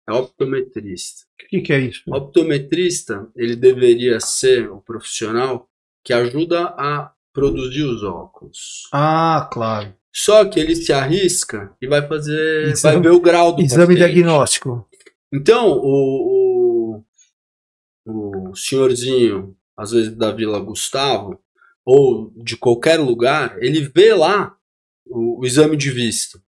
É optometrista. O que é isso? O optometrista, ele deveria ser o profissional que ajuda a produzir os óculos. Ah, claro. Só que ele se arrisca e vai ver o grau do exame paciente. Diagnóstico. Então, o senhorzinho, às vezes da Vila Gustavo, ou de qualquer lugar, ele vê lá o exame de vista.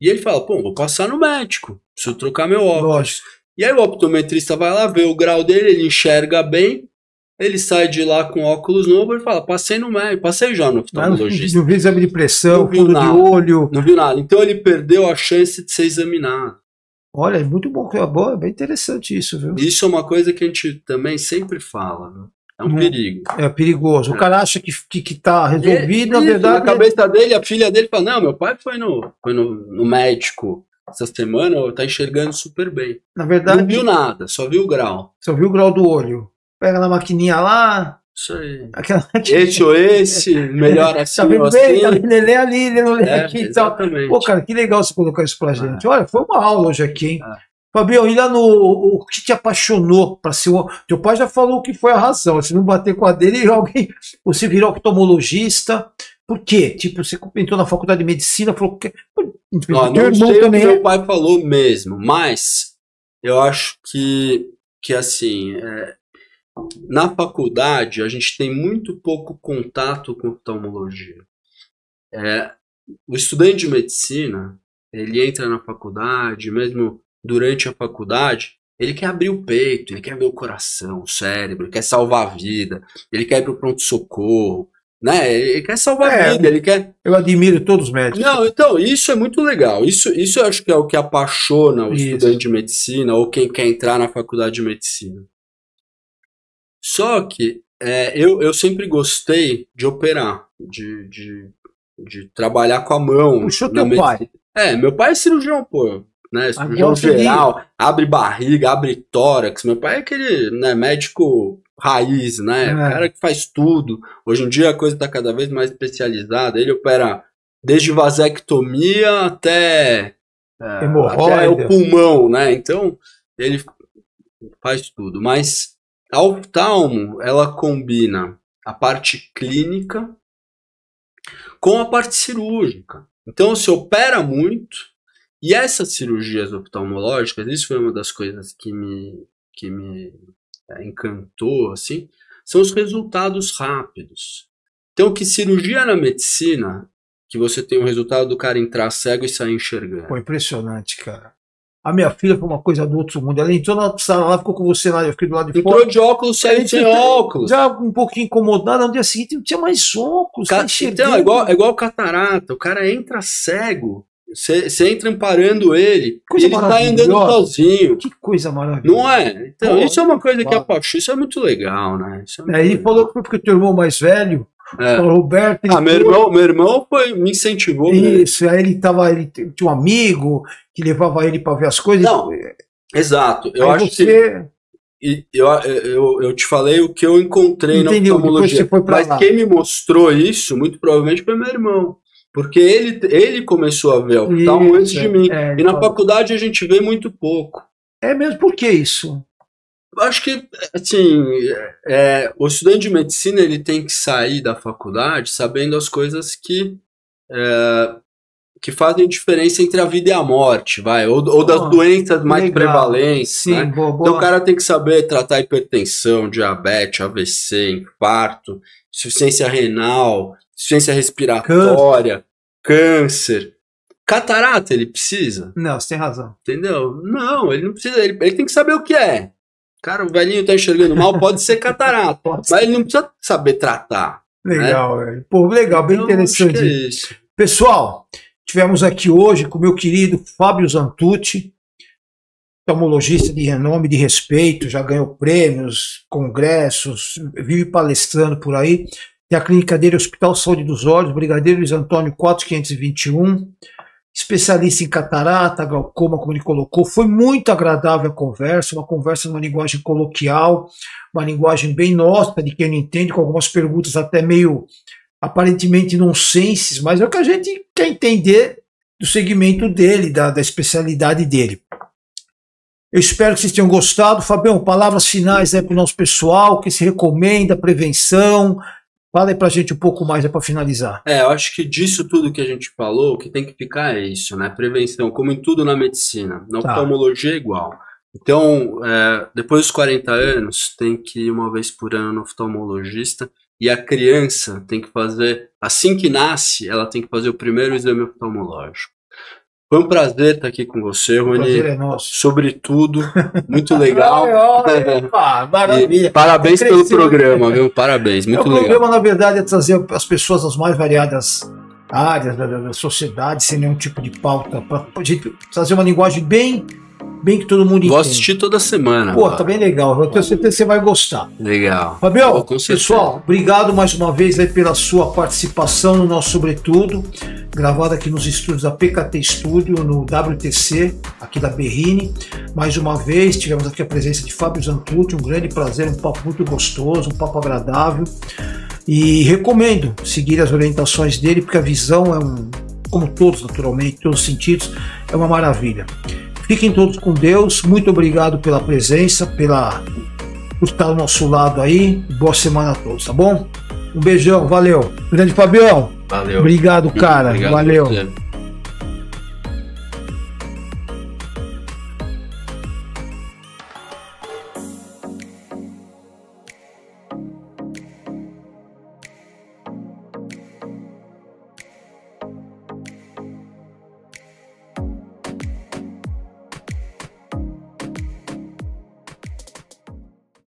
E ele fala, vou passar no médico, preciso trocar meu óculos. Lógico. E aí o optometrista vai lá, vê o grau dele, ele enxerga bem, ele sai de lá com óculos novo e fala, passei no médico, passei já no oftalmologista. Não viu exame de pressão, fundo de olho. Não viu nada. Então ele perdeu a chance de ser examinado. Olha, é muito bom, é bem interessante isso, viu? Isso é uma coisa que a gente também sempre fala, né? É um perigo. É perigoso. O cara acha que tá resolvido, na verdade... Na cabeça dele, a filha dele fala, não, meu pai foi no médico essa semana, tá enxergando super bem. Na verdade... Não viu nada, só viu o grau. Só viu o grau do olho. Pega na maquininha lá... Isso aí. Esse ou esse, melhor assim tá ou assim. Ele lê ali, ele não lê aqui e tal. Exatamente. Pô, cara, que legal você colocar isso pra gente. Olha, foi uma aula hoje aqui, hein? Fabião, e lá o que te apaixonou para ser Teu pai já falou que foi a razão. Se não bater com a dele, você virou oftalmologista. Por quê? Tipo, você entrou na faculdade de medicina, falou que... Não sei o que meu pai falou mesmo, mas eu acho que assim... Na faculdade, a gente tem muito pouco contato com oftalmologia. O estudante de medicina, ele entra na faculdade, mesmo durante a faculdade, ele quer abrir o peito, ele quer ver o coração, o cérebro, ele quer salvar a vida, ele quer ir para o pronto-socorro, né? Ele quer salvar a vida, ele quer... Eu admiro todos os médicos. Não, então, isso é muito legal. Isso eu acho que é o que apaixona o estudante de medicina ou quem quer entrar na faculdade de medicina. Só que eu sempre gostei de operar, de trabalhar com a mão. Puxou teu pai? Meu pai é cirurgião, pô. né, cirurgião geral, abre barriga, abre tórax. Meu pai é aquele, né, médico raiz, né, o cara que faz tudo. Hoje em dia a coisa está cada vez mais especializada. Ele opera desde vasectomia até o pulmão, né? Então ele faz tudo. Mas a oftalmo, ela combina a parte clínica com a parte cirúrgica. Então se opera muito, e essas cirurgias oftalmológicas, isso foi uma das coisas que me encantou, assim, são os resultados rápidos. Então, que cirurgia na medicina, que você tem o resultado do cara entrar cego e sair enxergando. Pô, impressionante, cara. A minha filha foi uma coisa do outro mundo. Ela entrou na sala lá, ficou com você lá, eu fiquei do lado de fora. Entrou de óculos, saiu sem óculos. Já um pouquinho incomodada, no dia seguinte não tinha mais óculos. Então, é igual catarata. O cara entra cego, você entra amparando ele, e ele tá andando sozinho. Que coisa maravilhosa. Não é? Então, isso é uma coisa que apaixona. Isso é muito legal, né? Ele falou que foi porque o teu irmão mais velho, o Roberto... meu irmão me incentivou. Isso, aí ele tinha um amigo que levava ele para ver as coisas. Não, exato. Eu acho que... Eu te falei o que eu encontrei na oftalmologia. Mas quem me mostrou isso, muito provavelmente, foi meu irmão. Porque ele começou a ver oftalmo antes de mim. E na faculdade a gente vê muito pouco. É mesmo? Por que isso? Acho que, assim, o estudante de medicina ele tem que sair da faculdade sabendo as coisas que fazem diferença entre a vida e a morte, ou das doenças mais prevalentes. Sim, né? Boa. Então o cara tem que saber tratar hipertensão, diabetes, AVC, infarto, insuficiência renal, insuficiência respiratória, câncer. Catarata ele precisa? Não, você tem razão. Entendeu? Não, ele não precisa, ele tem que saber o que é. Cara, o velhinho tá enxergando mal, pode ser catarata, mas ele não precisa saber tratar. Legal, velho. Pô, legal, bem interessante. Acho que é isso. Pessoal, tivemos aqui hoje com o meu querido Fábio Zantucci, oftalmologista de renome, de respeito, já ganhou prêmios, congressos, vive palestrando por aí. Tem a clínica dele, Hospital Saúde dos Olhos, Brigadeiro Luiz Antônio 4521, especialista em catarata, glaucoma, como ele colocou. Foi muito agradável a conversa, uma conversa numa linguagem coloquial, uma linguagem bem nossa, de quem não entende, com algumas perguntas até meio aparentemente nonsenses, mas é o que a gente quer entender do segmento dele, da especialidade dele. Eu espero que vocês tenham gostado. Fabião, palavras finais para o nosso pessoal, que se recomenda, prevenção. Fala aí pra gente um pouco mais para finalizar. Eu acho que disso tudo que a gente falou, o que tem que ficar é isso, né? Prevenção, como em tudo na medicina. Na oftalmologia é igual. Então, depois dos 40 anos, tem que ir uma vez por ano no oftalmologista. E a criança tem que fazer, assim que nasce, ela tem que fazer o primeiro exame oftalmológico. Foi um prazer estar aqui com você, Rony. O prazer é nosso. Sobretudo, muito legal. Maravilha. E parabéns pelo programa, viu? Parabéns, muito legal. O programa, na verdade, é trazer as pessoas das mais variadas áreas da sociedade, sem nenhum tipo de pauta, para a gente trazer uma linguagem bem que todo mundo entende. Vou assistir toda semana. Pô, tá bem legal. Eu tenho certeza que você vai gostar. Legal. Fabião, pessoal, obrigado mais uma vez aí pela sua participação no nosso Sobretudo, gravado aqui nos estúdios da PKT Studio, no WTC, aqui da Berrini. Mais uma vez, tivemos aqui a presença de Fábio Zantucci, um grande prazer, um papo muito gostoso, um papo agradável. E recomendo seguir as orientações dele, porque a visão como todos, naturalmente, todos os sentidos, é uma maravilha. Fiquem todos com Deus, muito obrigado pela presença, por estar ao nosso lado aí. Boa semana a todos, tá bom? Um beijão, valeu. Grande Fabião. Valeu. Obrigado, cara. Obrigado, valeu.